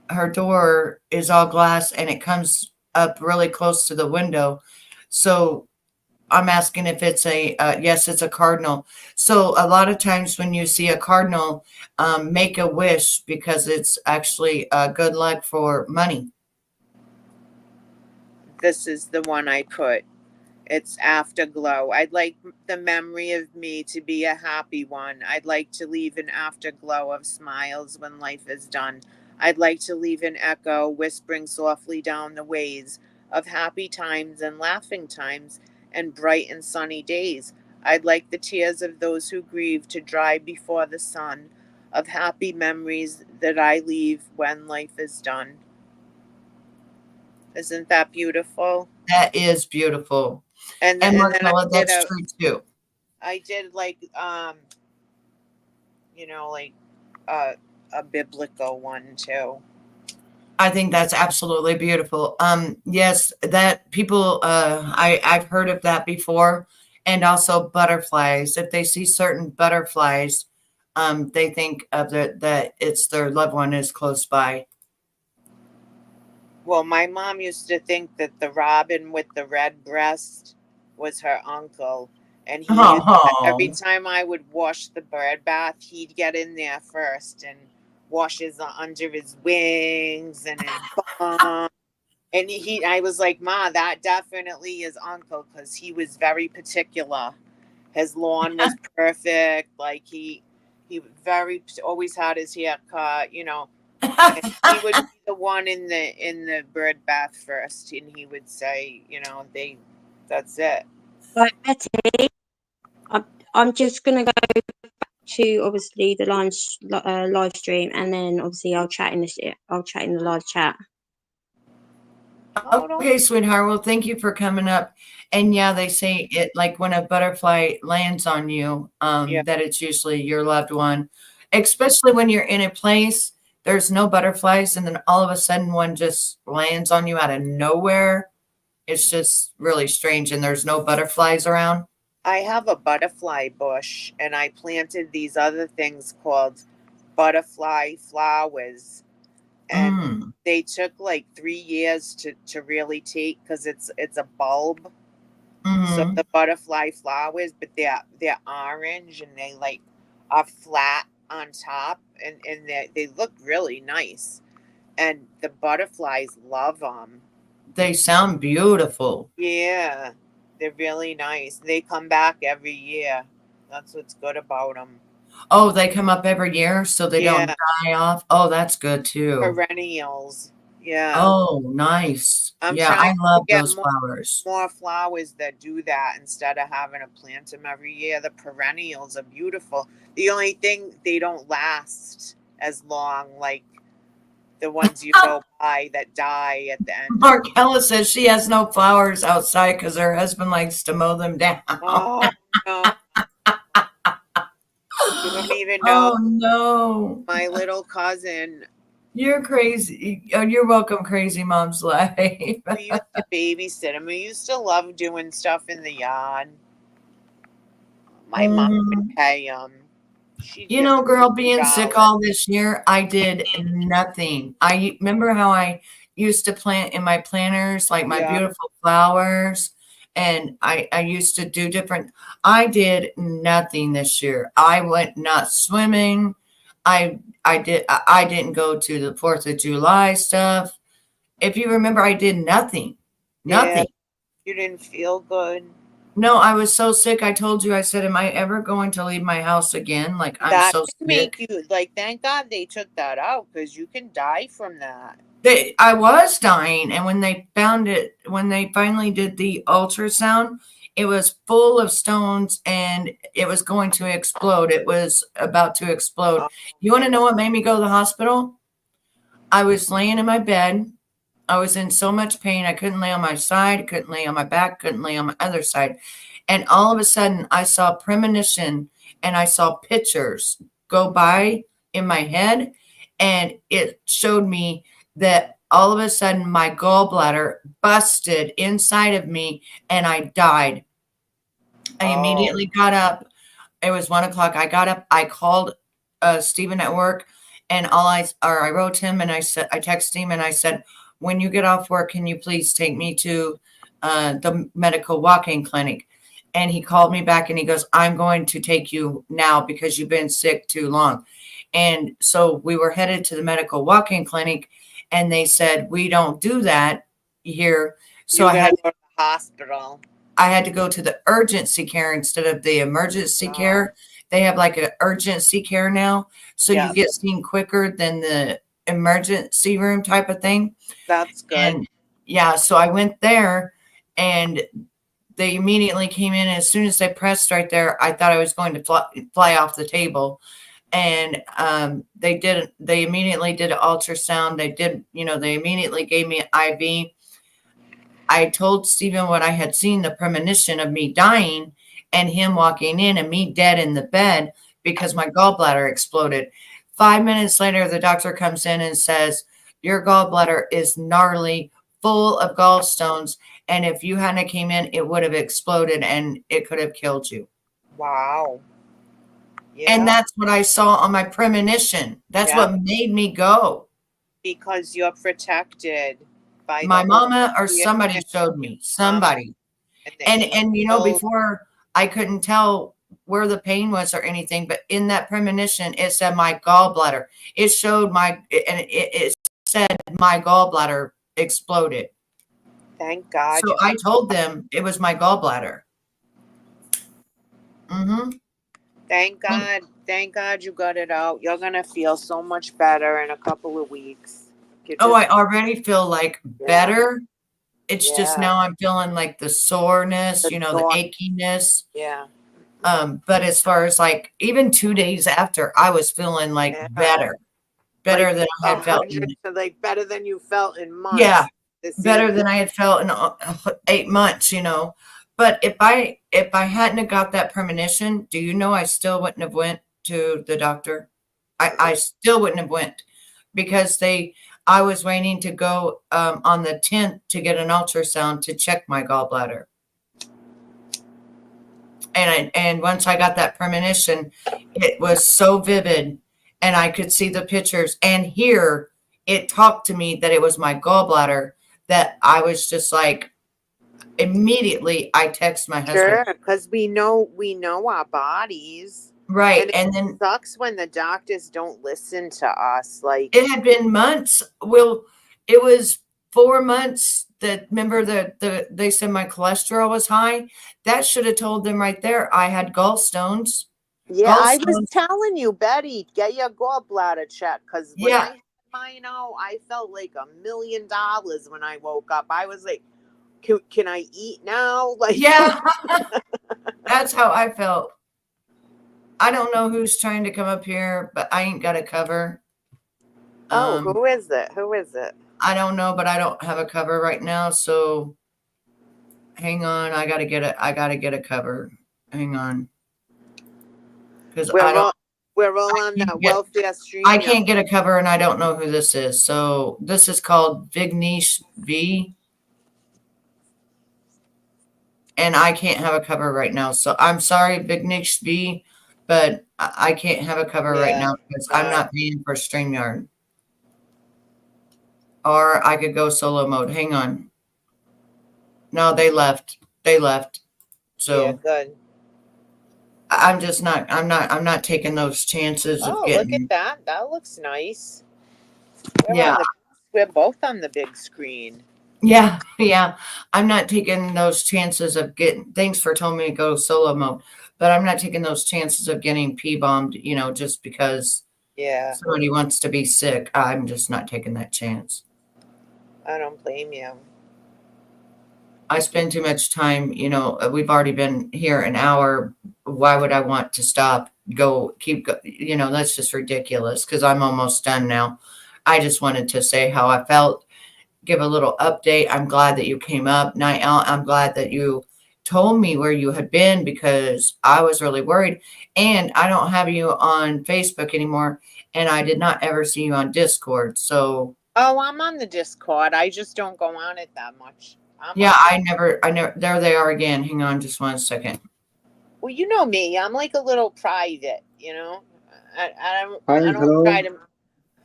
her door is all glass and it comes up really close to the window. So I'm asking if it's yes, it's a cardinal. So a lot of times when you see a cardinal, make a wish because it's actually good luck for money. This is the one I put. It's afterglow. I'd like the memory of me to be a happy one. I'd like to leave an afterglow of smiles when life is done. I'd like to leave an echo whispering softly down the ways of happy times and laughing times and bright and sunny days. I'd like the tears of those who grieve to dry before the sun of happy memories that I leave when life is done. Isn't that beautiful? That is beautiful. And And and then Marcella, that's true too. I did like like uh, a biblical one too. I think that's absolutely beautiful. Yes, that people, I've heard of that before, and also butterflies. If they see certain butterflies, they think of that it's their loved one is close by. Well, my mom used to think that the robin with the red breast was her uncle, and every Oh, time I would wash the bird bath, he'd get in there first and wash his under his wings and his bum. And I was like, Ma, that definitely is uncle because he was very particular. His lawn was perfect. Like he very always had his hair cut, and he would be the one in the bird bath first, and he would say, that's it. Right, Betty, I'm just gonna go to obviously the live stream, and then obviously I'll chat in the live chat. Hold on. Okay, sweetheart. Well, thank you for coming up. And yeah, they say it like when a butterfly lands on you, Yeah, that it's usually your loved one, especially when you're in a place there's no butterflies, and then all of a sudden one just lands on you out of nowhere. It's just really strange, and there's no butterflies around. I have a butterfly bush and I planted these other things called butterfly flowers, and Mm, they took like 3 years to really take because it's a bulb. So mm-hmm. the butterfly flowers, but they're orange and they like are flat on top, and they look really nice, and the butterflies love them. They sound beautiful. Yeah, they're really nice. They come back every year. That's what's good about them. Oh, they come up every year so they don't Yeah, die off. Oh, that's good too. perennials. Yeah, Oh, nice. I'm Yeah, trying I to love get those flowers. more flowers that do that instead of having to plant them every year. The perennials are beautiful. The only thing, they don't last as long like the ones you go buy that die at the end of. Markella says she has no flowers outside because her husband likes to mow them down. Oh no, you don't even know. Oh no. My little cousin You're crazy. Oh, you're welcome, Crazy Mom's Life. we used to babysit him. We used to love doing stuff in the yard. My mom would Mhm. pay him. She'd You give know, girl, him being sick $2. all this year, I did nothing. I remember how I used to plant in my planters, like my Yeah, beautiful flowers, and I used to do different. I did nothing this year. I went not swimming. I didn't go to the 4th of July stuff. If you remember, I did nothing. yeah. Nothing. You didn't feel good. No, I was so sick. I told you, I said, am I ever going to leave my house again? Like, I'm That so can make sick. you like, thank God they took that out because you can die from that. I was dying, and when they found it, when they finally did the ultrasound, it was full of stones and it was going to explode. It was about to explode. Oh You want my to God. know what made me go to the hospital? I was laying in my bed. I was in so much pain. I couldn't lay on my side, couldn't lay on my back, couldn't lay on my other side. And all of a sudden, I saw premonition and I saw pictures go by in my head. And it showed me that all of a sudden my gallbladder busted inside of me and I died. I Oh, immediately got up. It was 1 o'clock. I got up. I called Stephen at work, and I wrote him and I said, I texted him and I said, when you get off work, can you please take me to the medical walk-in clinic? And he called me back and he goes, I'm going to take you now because you've been sick too long. And so we were headed to the medical walk-in clinic, and they said, we don't do that here. So you gotta go to the hospital. I had to go to the urgency care instead of the emergency Oh, care. They have like an urgency care now. So you yeah, get seen quicker than the emergency room type of thing. that's good. And yeah, so I went there and they immediately came in. As soon as they pressed right there, I thought I was going to fly off the table. And they immediately did an ultrasound. They immediately gave me an IV. I told Stephen what I had seen, the premonition of me dying and him walking in and me dead in the bed because my gallbladder exploded. 5 minutes later, the doctor comes in and says, your gallbladder is gnarly, full of gallstones. And if you hadn't came in, it would have exploded and it could have killed you. Wow. And Yeah, that's what I saw on my premonition. That's yeah, what made me go. because you're protected by the My Holy mama or Spirit somebody and showed your me, mom somebody. and the And angels. before I couldn't tell where the pain was or anything, but in that premonition, it said my gallbladder. It showed it said my gallbladder exploded. Thank God So you I got. told them it was my gallbladder. Hmm. Thank God. Thank God you got it out. You're gonna feel so much better in a couple of weeks. You Oh, just, I already feel like yeah, better. It's just yeah, now I'm feeling like the soreness, the the joy, achiness. yeah, But as far as like even 2 days after, I was feeling like yeah, like better than I a had felt hundred, like better than you felt in yeah, months. To see, better than I had felt in 8 months. But if I hadn't have got that premonition, do you know I still wouldn't have went to the doctor? I still wouldn't have went because I was waiting to go on the 10th to get an ultrasound to check my gallbladder. And once I got that premonition, it was so vivid, and I could see the pictures and hear it talk to me that it was my gallbladder, that I was just like, immediately I text my husband. Sure, because we know our bodies, Right. and it And then sucks when the doctors don't listen to us. Like, it had been months. Well, it was 4 months that, remember, they said my cholesterol was high. That should have told them right there I had gallstones. yeah, I was Gallstones. telling you, Betty, get your gallbladder checked. Because when I Yeah. had mine out, I felt like $1,000,000 when I woke up. I was like, can I eat now? Like, Yeah. That's how I felt. I don't know who's trying to come up here, but I ain't got a cover. oh, who is it? Who is it? I don't know, but I don't have a cover right now, so hang on. I gotta get a cover. Hang on. Because We're all on can't that get welfare stream. I can't get a cover, and I don't know who this is. So this is called Vignesh V, and I can't have a cover right now. So I'm sorry, Vignesh V, but I can't have a cover right Yeah. now because I'm not paying for StreamYard. Or I could go solo mode. Hang on. No, they left. They left. So Yeah, good. I'm just not. I'm not taking those chances of Oh, look at getting. that. That looks nice. Yeah. We're both on the big screen. Yeah, yeah. I'm not taking those chances of getting. Thanks for telling me to go solo mode, but I'm not taking those chances of getting P-bombed, just because Yeah, somebody wants to be sick. I'm just not taking that chance. I don't blame you. I spend too much time, we've already been here an hour. Why would I want to stop, keep, that's just ridiculous because I'm almost done now. I just wanted to say how I felt, give a little update. I'm glad that you came up, Niall. I'm glad that you told me where you had been because I was really worried. And I don't have you on Facebook anymore, and I did not ever see you on Discord. So Oh, I'm on the Discord. I just don't go on it that much. yeah, I never. There they are again. Hang on, just 1 second. Well, you know me. I'm like a little private, I don't. Hi, I don't hello. try to.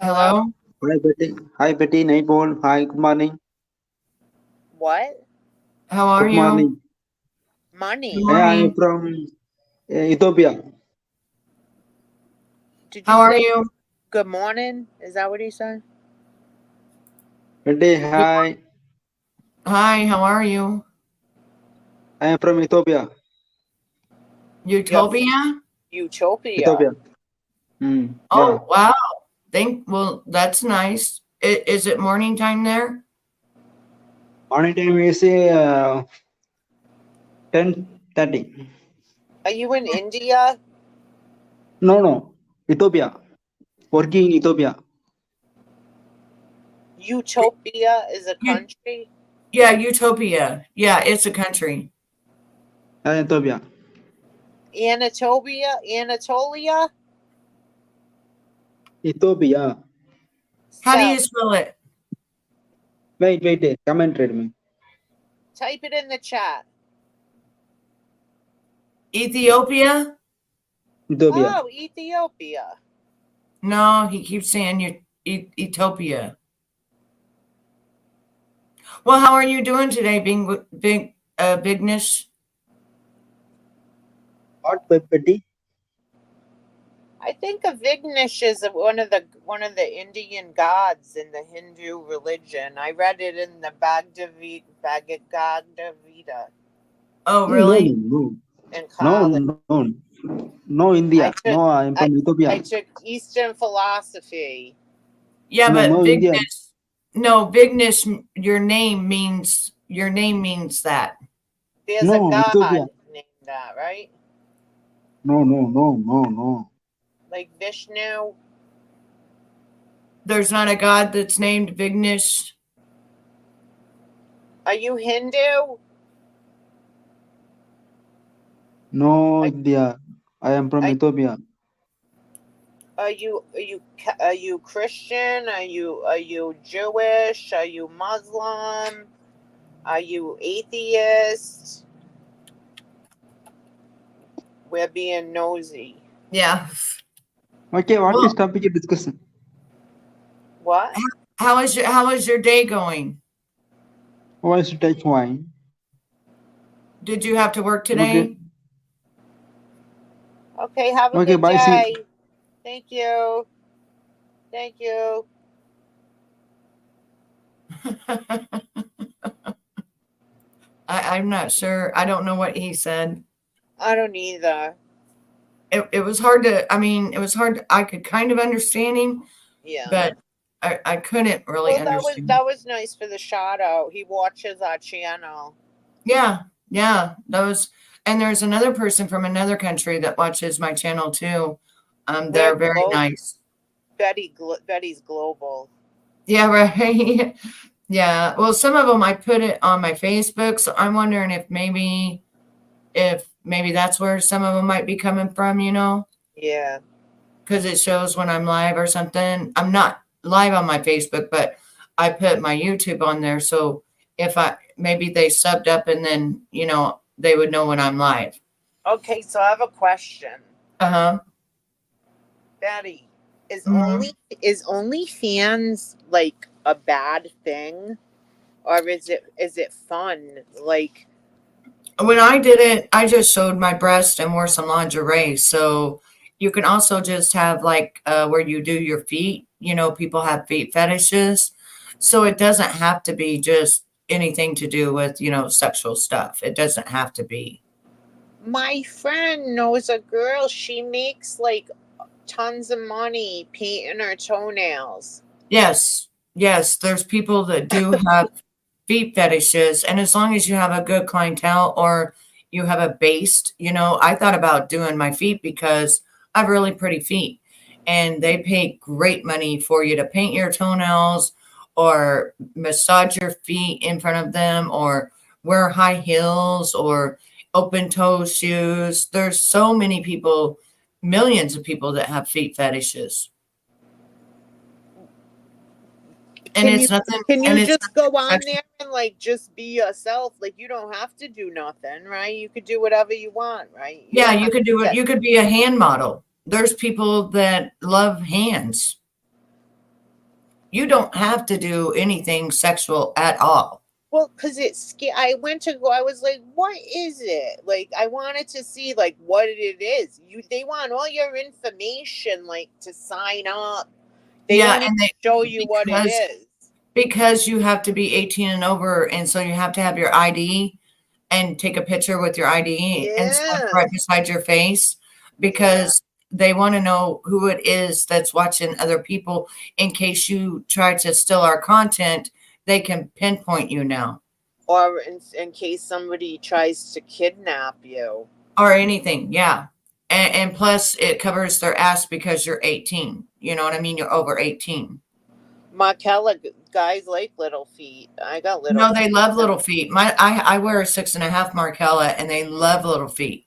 Hello. Hi, Betty. Hi, Betty. Naipol. Hi, good morning. What? How are Good you? morning. Money? Good I am morning. from Ethiopia. Did you How are say you? good morning? Is that what he said? Betty, hi. Hi. How are you? I am from Ethiopia. Utopia. Utopia. Ethiopia. Oh wow. Well, that's nice. Is it morning time there? Morning time is 10:30. Are you in India? No. Ethiopia. Working in Ethiopia. Utopia is a You- country. Yeah, Utopia. Yeah, it's a country. Ethiopia. Anatolia. Ethiopia. How do you So, spell it? Wait. Come and read me. type it in the chat. Ethiopia? Ethiopia. Oh, Ethiopia. No, he keeps saying Utopia. Well, how are you doing today, Vignesh? What, Betty? I think a Vignesh is one of the Indian gods in the Hindu religion. I read it in the Bhagavad Gita Oh, really? in college. No, India. I I am from Ethiopia. I took Eastern philosophy. Yeah, No, but no, India. Vignesh. No, Vignesh. Your name means that. There's a No, god Ethiopia. named that, right? No. Like Vishnu. There's not a god that's named Vignesh. Are you Hindu? No, India. I am from I- Ethiopia. Are you Christian? Are you Jewish? Are you Muslim? Are you atheist? We're being nosy. Yeah. Okay, what Well, is topic of discussion? What? how is your day going? Why should I fine? Did you have to work Okay. today? Okay, have a Okay, good bye. See. day. Thank you. Thank you. I'm not sure. I don't know what he said. I don't either. It was hard to, I mean, it was hard. I could kind of understand him, Yeah. but I couldn't really Well, understand. that was nice for the shout out. He watches our channel. Yeah, yeah. And there's another person from another country that watches my channel too. They're We're very nice. Betty's global. Yeah, right. Yeah. Well, some of them I put it on my Facebook, so I'm wondering if maybe that's where some of them might be coming from, you know, Yeah. because it shows when I'm live or something. I'm not live on my Facebook, but I put my YouTube on there, so if maybe they subbed up and then, you know, they would know when I'm live. Okay, so I have a question. Uh-huh. Betty, is Mhm. OnlyFans like a bad thing, or is it fun? Like, When I did it, I just showed my breast and wore some lingerie. So you can also just have like where you do your feet. You know, people have feet fetishes. So it doesn't have to be just anything to do with, you know, sexual stuff. It doesn't have to be. my friend knows a girl. She makes like tons of money painting her toenails. Yes. Yes. There's people that do have feet fetishes. And as long as you have a good clientele or you have a base, you know, I thought about doing my feet because I have really pretty feet and they pay great money for you to paint your toenails or massage your feet in front of them or wear high heels or open toe shoes. There's so many people, millions of people that have feet fetishes. And Can it's you nothing, can and you it's just go on sexual. there and like just be yourself? Like you don't have to do nothing, right? You could do whatever you want, right? Yeah, don't you have could do to it. get- You could be a hand model. There's people that love hands. You don't have to do anything sexual at all. Well, because I went to go. I was like, "What is it?" Like, I wanted to see like what it is. They want all your information, like to sign up. They Yeah, won't and even show you what it is. because you have to be 18 and over, and so you have to have your ID and take a picture with your ID and stuff Yeah, right beside your face yeah. because they want to know who it is that's watching other people in case you try to steal our content, they can pinpoint you now. Or in case somebody tries to kidnap you. Or anything, yeah. And plus it covers their ass because you're 18. You know what I mean? You're over 18. Markella, guys like little feet. I got little No, they feet. love little feet. I wear a 6.5 Markella and they love little feet.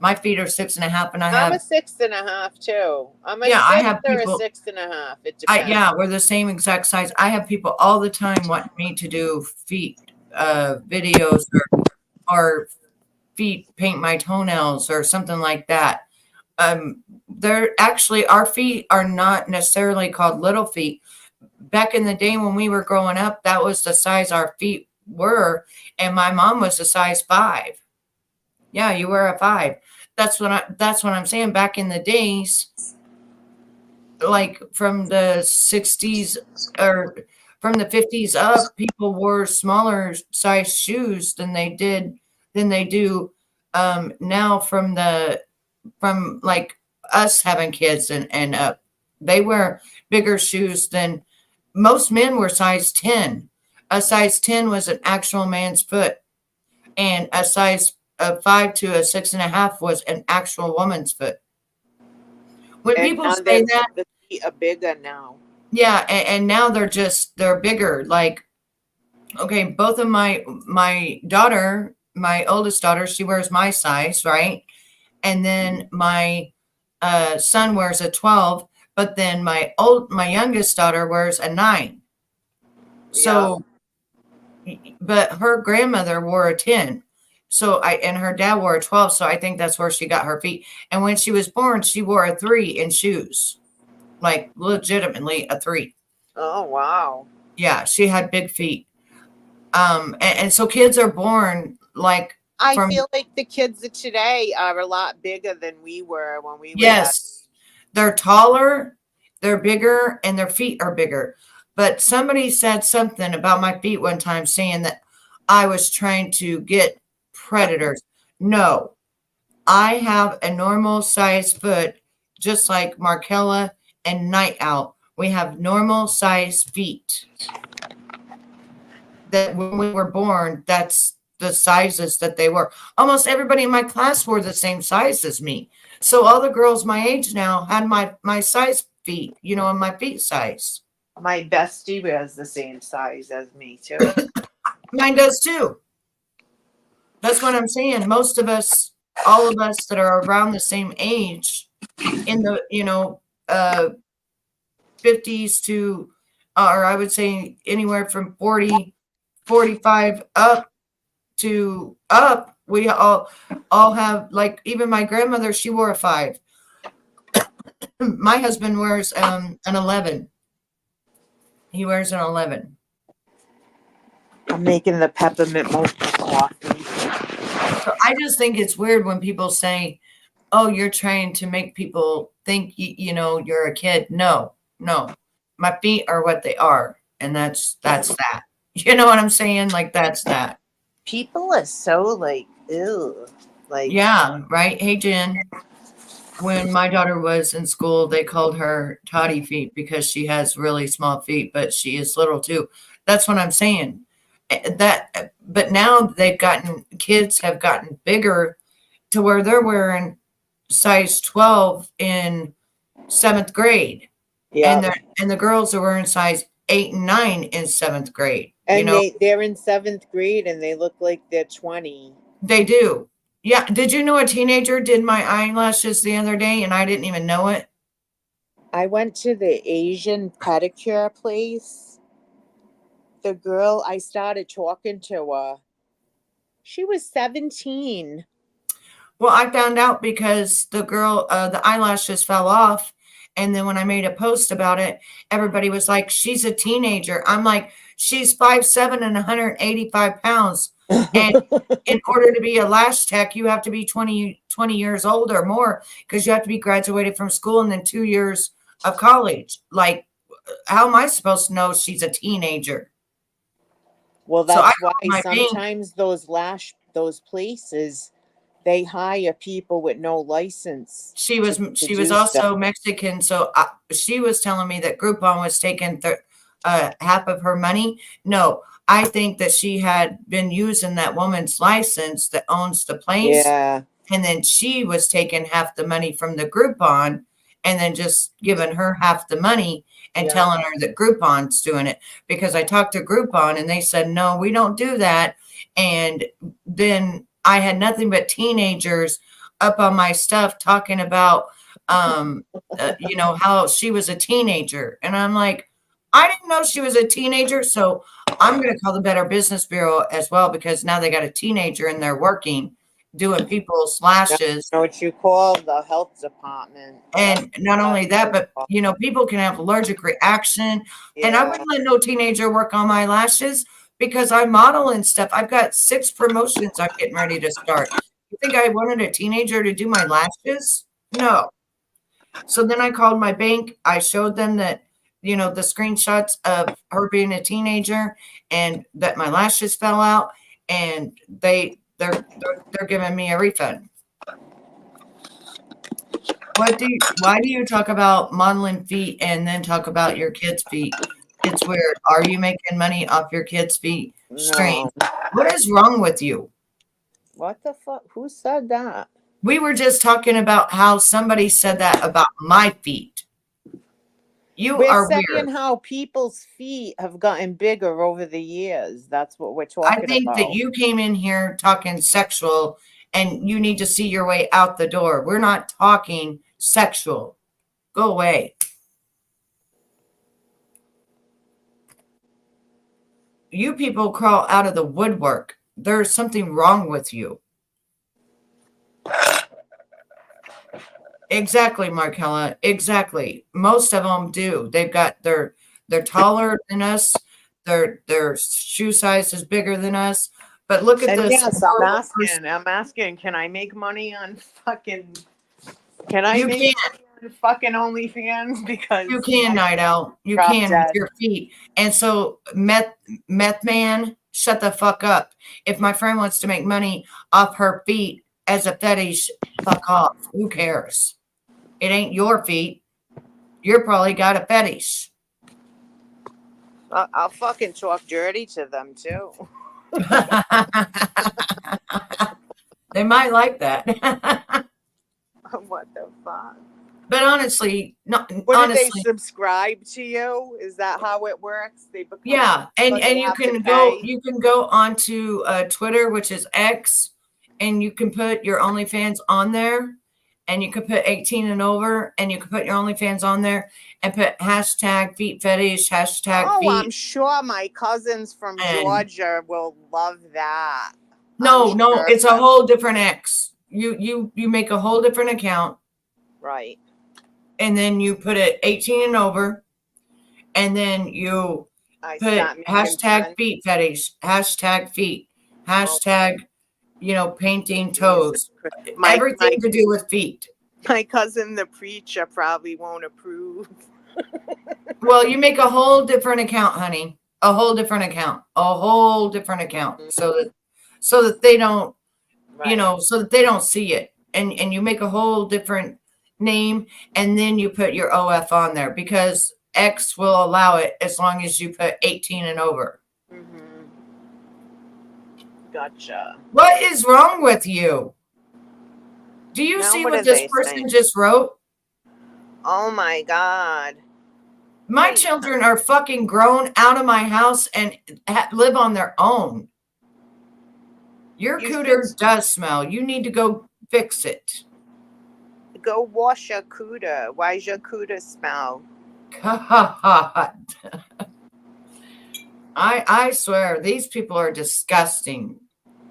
My feet are 6.5 and I I'm a have 6.5 too. I'm a yeah, I 6 have or a people 6.5. It depends. yeah, we're the same exact size. I have people all the time wanting me to do feet videos or feet paint my toenails or something like that. They're actually our feet are not necessarily called little feet. Back in the day when we were growing up, that was the size our feet were, and my mom was a size 5. Yeah, you were a 5. That's what I'm saying. Back in the days, like from the 60s or from the 50s up, people wore smaller size shoes than they do now from like us having kids and up. They wear bigger shoes than most men were size 10. A size 10 was an actual man's foot, and a size 5 to a 6.5 was an actual woman's foot. When And people now say that, the feet are bigger now. yeah, and now they're bigger. Like, okay, both of my daughter, my oldest daughter, she wears my size, right? And then my son wears a 12, but then my youngest daughter wears a 9. So, but her grandmother wore a 10. And her dad wore a 12, so I think that's where she got her feet. And when she was born, she wore a 3 in shoes, like legitimately a 3. Oh, wow. Yeah, she had big feet. And so kids are born like I from, feel like the kids of today are a lot bigger than we were when we were that. yes, they're taller, they're bigger, and their feet are bigger. But somebody said something about my feet one time saying that I was trying to get predators. No, I have a normal size foot, just like Markella and Night Owl. We have normal size feet. That when we were born, that's the sizes that they were. Almost everybody in my class were the same size as me. So all the girls my age now had my size feet, and my feet size. My bestie was the same size as me too. Mine does too. That's what I'm saying. Most of us, all of us that are around the same age in the, 50s to, or I would say anywhere from 40, 45 up to up, we all have, like, even my grandmother, she wore a 5. My husband wears an 11. He wears an 11. I'm making the peppermint mocha coffee. So I just think it's weird when people say, "Oh, you're trying to make people think you're a kid." No, my feet are what they are, and that's that. You know what I'm saying? Like, that's that. People are so like, ew. Like, Yeah, right. Hey, Jen. When my daughter was in school, they called her Toddy feet because she has really small feet, but she is little too. That's what I'm saying. But now kids have gotten bigger to where they're wearing size 12 in 7th grade. yeah. And the girls are wearing size 8 and 9 in 7th grade. And they're in 7th grade and they look like they're 20. They do. Yeah. Did you know a teenager did my eyelashes the other day and I didn't even know it? I went to the Asian pedicure place. The girl, I started talking to her. She was 17. Well, I found out because the girl, the eyelashes fell off. And then when I made a post about it, everybody was like, she's a teenager. I'm like, she's 5'7" and 185 pounds. And in order to be a lash tech, you have to be 20 years old or more because you have to be graduated from school and then 2 years of college. Like, how am I supposed to know she's a teenager? Well, So that's I called why my bank. sometimes those places, they hire people with no license. She was do also stuff. Mexican, so she was telling me that Groupon was taking half of her money. No, I think that she had been using that woman's license that owns the place, Yeah. and then she was taking half the money from the Groupon, and then just giving her half the money and Yeah. telling her that Groupon's doing it. Because I talked to Groupon, and they said, no, we don't do that. And then I had nothing but teenagers up on my stuff talking about, how she was a teenager. And I'm like, I didn't know she was a teenager. So I'm going to call the Better Business Bureau as well, because now they got a teenager and they're working, doing people's lashes. Know what you call the health department. And not only that, but people can have allergic reaction. Yeah. And I wouldn't let no teenager work on my lashes because I model and stuff. I've got 6 promotions I'm getting ready to start. You think I wanted a teenager to do my lashes? No. So then I called my bank. I showed them that, the screenshots of her being a teenager and that my lashes fell out, and they're giving me a refund. Why do you talk about modeling feet and then talk about your kids' feet? It's weird. Are you making money off your kids' feet? Strange. No. What is wrong with you? What the fuck? Who said that? We were just talking about how somebody said that about my feet. We're saying weird. how people's feet have gotten bigger over the years. That's what we're talking about. I think that you came in here talking sexual, and you need to see your way out the door. We're not talking sexual. Go away. You people crawl out of the woodwork. There's something wrong with you. Exactly, Markella. Exactly. Most of them do. They're taller than us. Their shoe size is bigger than us. But look at And this yes, horrible person. I'm asking, can I make money on fucking, can I You make can, money on fucking OnlyFans? Because you can, Night Owl. You drop can with dead. your feet. And so, meth man, shut the fuck up. If my friend wants to make money off her feet as a fetish, fuck off. Who cares? It ain't your feet. You're probably got a fetish. I'll fucking talk dirty to them too. They might like that. What the fuck? But honestly, What, do they honestly, subscribe to you? Is that how it works? They become, yeah. And they you have to can go pay? you can go onto Twitter, which is X, and you can put your OnlyFans on there, and you can put 18 and over, and you can put your OnlyFans on there and put hashtag feet fetish, hashtag Oh, I'm feet. sure my cousins from And Georgia will love that. no, I'm no, sure. it's a whole different X. You make a whole different account, Right. and then you put it 18 and over, and then you I put start making hashtag friends. feet fetish, hashtag feet, hashtag, painting Jesus toes, Christ. My everything to do with feet. cousin, the preacher, probably won't approve. Well, you make a whole different account, honey. A whole different account. A whole different account. So that they don't, Right. so that they don't see it. And you make a whole different name, and then you put your OF on there, because X will allow it as long as you put 18 and over. Mm-hmm. Gotcha. What is wrong with you? Do you Now see what what are this they person saying? just wrote? Oh my God. My Wait. children are fucking grown, out of my house, and live on their own. Your You cooter should does smell. You need to go fix it. go wash your cooter. Why's your cooter smell? God. I swear, these people are disgusting.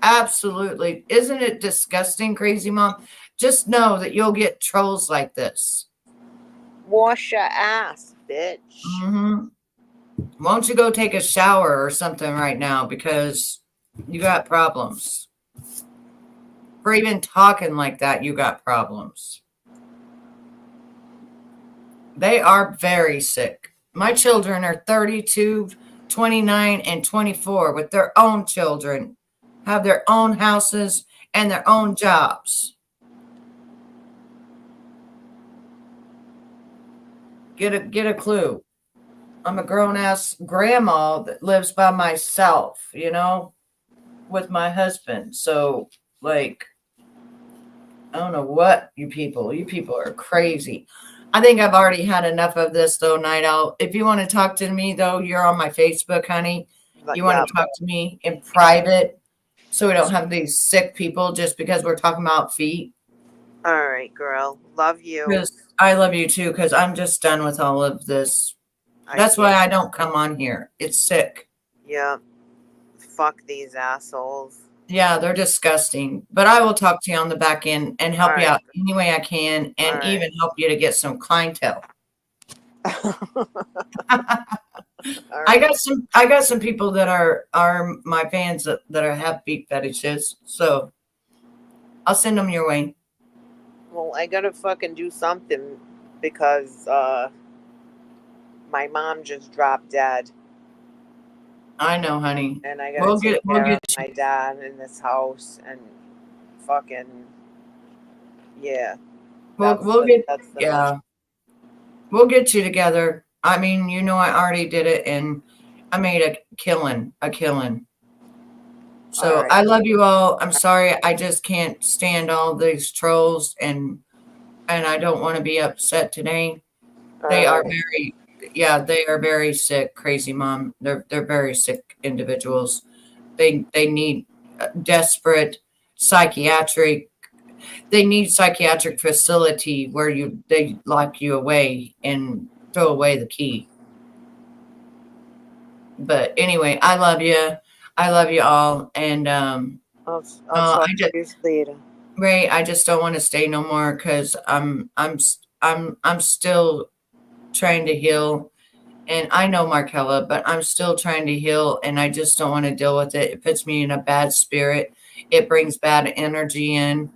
Absolutely. Isn't it disgusting, Crazy Mom? Just know that you'll get trolls like this. Wash your ass, bitch. Mm-hmm. Won't you go take a shower or something right now, because you got problems. For even talking like that, you got problems. They are very sick. My children are 32, 29, and 24 with their own children, have their own houses and their own jobs. Get a clue. I'm a grown-ass grandma that lives by myself, with my husband. So, like, I don't know what you people are crazy. I think I've already had enough of this, though, Night Owl. If you want to talk to me, though, you're on my Facebook, honey. You want to talk to me in private, so we don't have these sick people just because we're talking about feet. All right, girl. Love you. Because I love you too, because I'm just done with all of this. That's why I don't come on here. It's sick. Yeah. Fuck these assholes. Yeah, they're disgusting. But I will talk to you on the back end and help you All out any way I can, and All even help you to get some clientele. I got some people that are my fans that have feet fetishes. So I'll send them your way. Well, I gotta fucking do something because my mom just dropped dead, I know, honey. and I gotta take care get of my dad in this house, and fucking yeah. We'll get you together. I mean, I already did it, and I made a killing. So All right. I love you all. I'm sorry, I just can't stand all these trolls, and I don't want to be upset today. They are they are very sick, Crazy Mom. They're very sick individuals. They need desperate psychiatric. They need psychiatric facility where they lock you away and throw away the key. But anyway, I love you. I love you all, and I'll talk to you later. Ray, I just don't want to stay no more because I'm still trying to heal. And I know Markella, but I'm still trying to heal and I just don't want to deal with it. It puts me in a bad spirit. It brings bad energy in.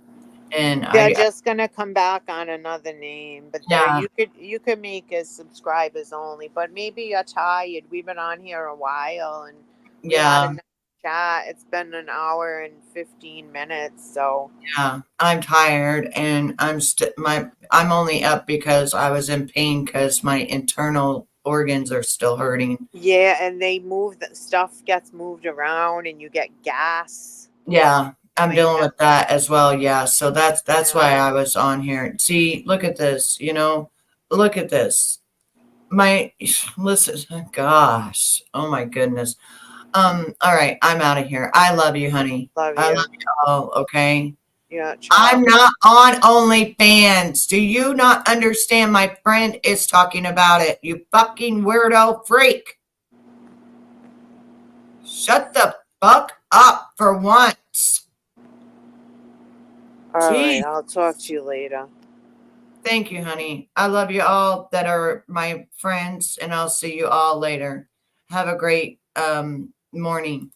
And They're just gonna come back on another name, but there yeah, you could make as subscribers only. But maybe you're tired. We've been on here a while, and we had a yeah, nice chat. It's been an hour and 15 minutes, so yeah. I'm tired and I'm only up because I was in pain because my internal organs are still hurting. yeah. And they move the stuff gets moved around, and you get gas. Yeah, I'm Doing dealing that, with that as well. Yeah, so that's yeah. why I was on here. See, look at this, look at this. My listen, gosh. Oh my goodness. All right, I'm out of here. I love you, honey. Love I you. love you all, okay? Yeah, I'm ciao. not on OnlyFans. Do you not understand? My friend is talking about it. You fucking weirdo freak. Shut the fuck up for once. All right, Jeez. I'll talk to you later. Thank you, honey. I love you all that are my friends, and I'll see you all later. Have a great morning.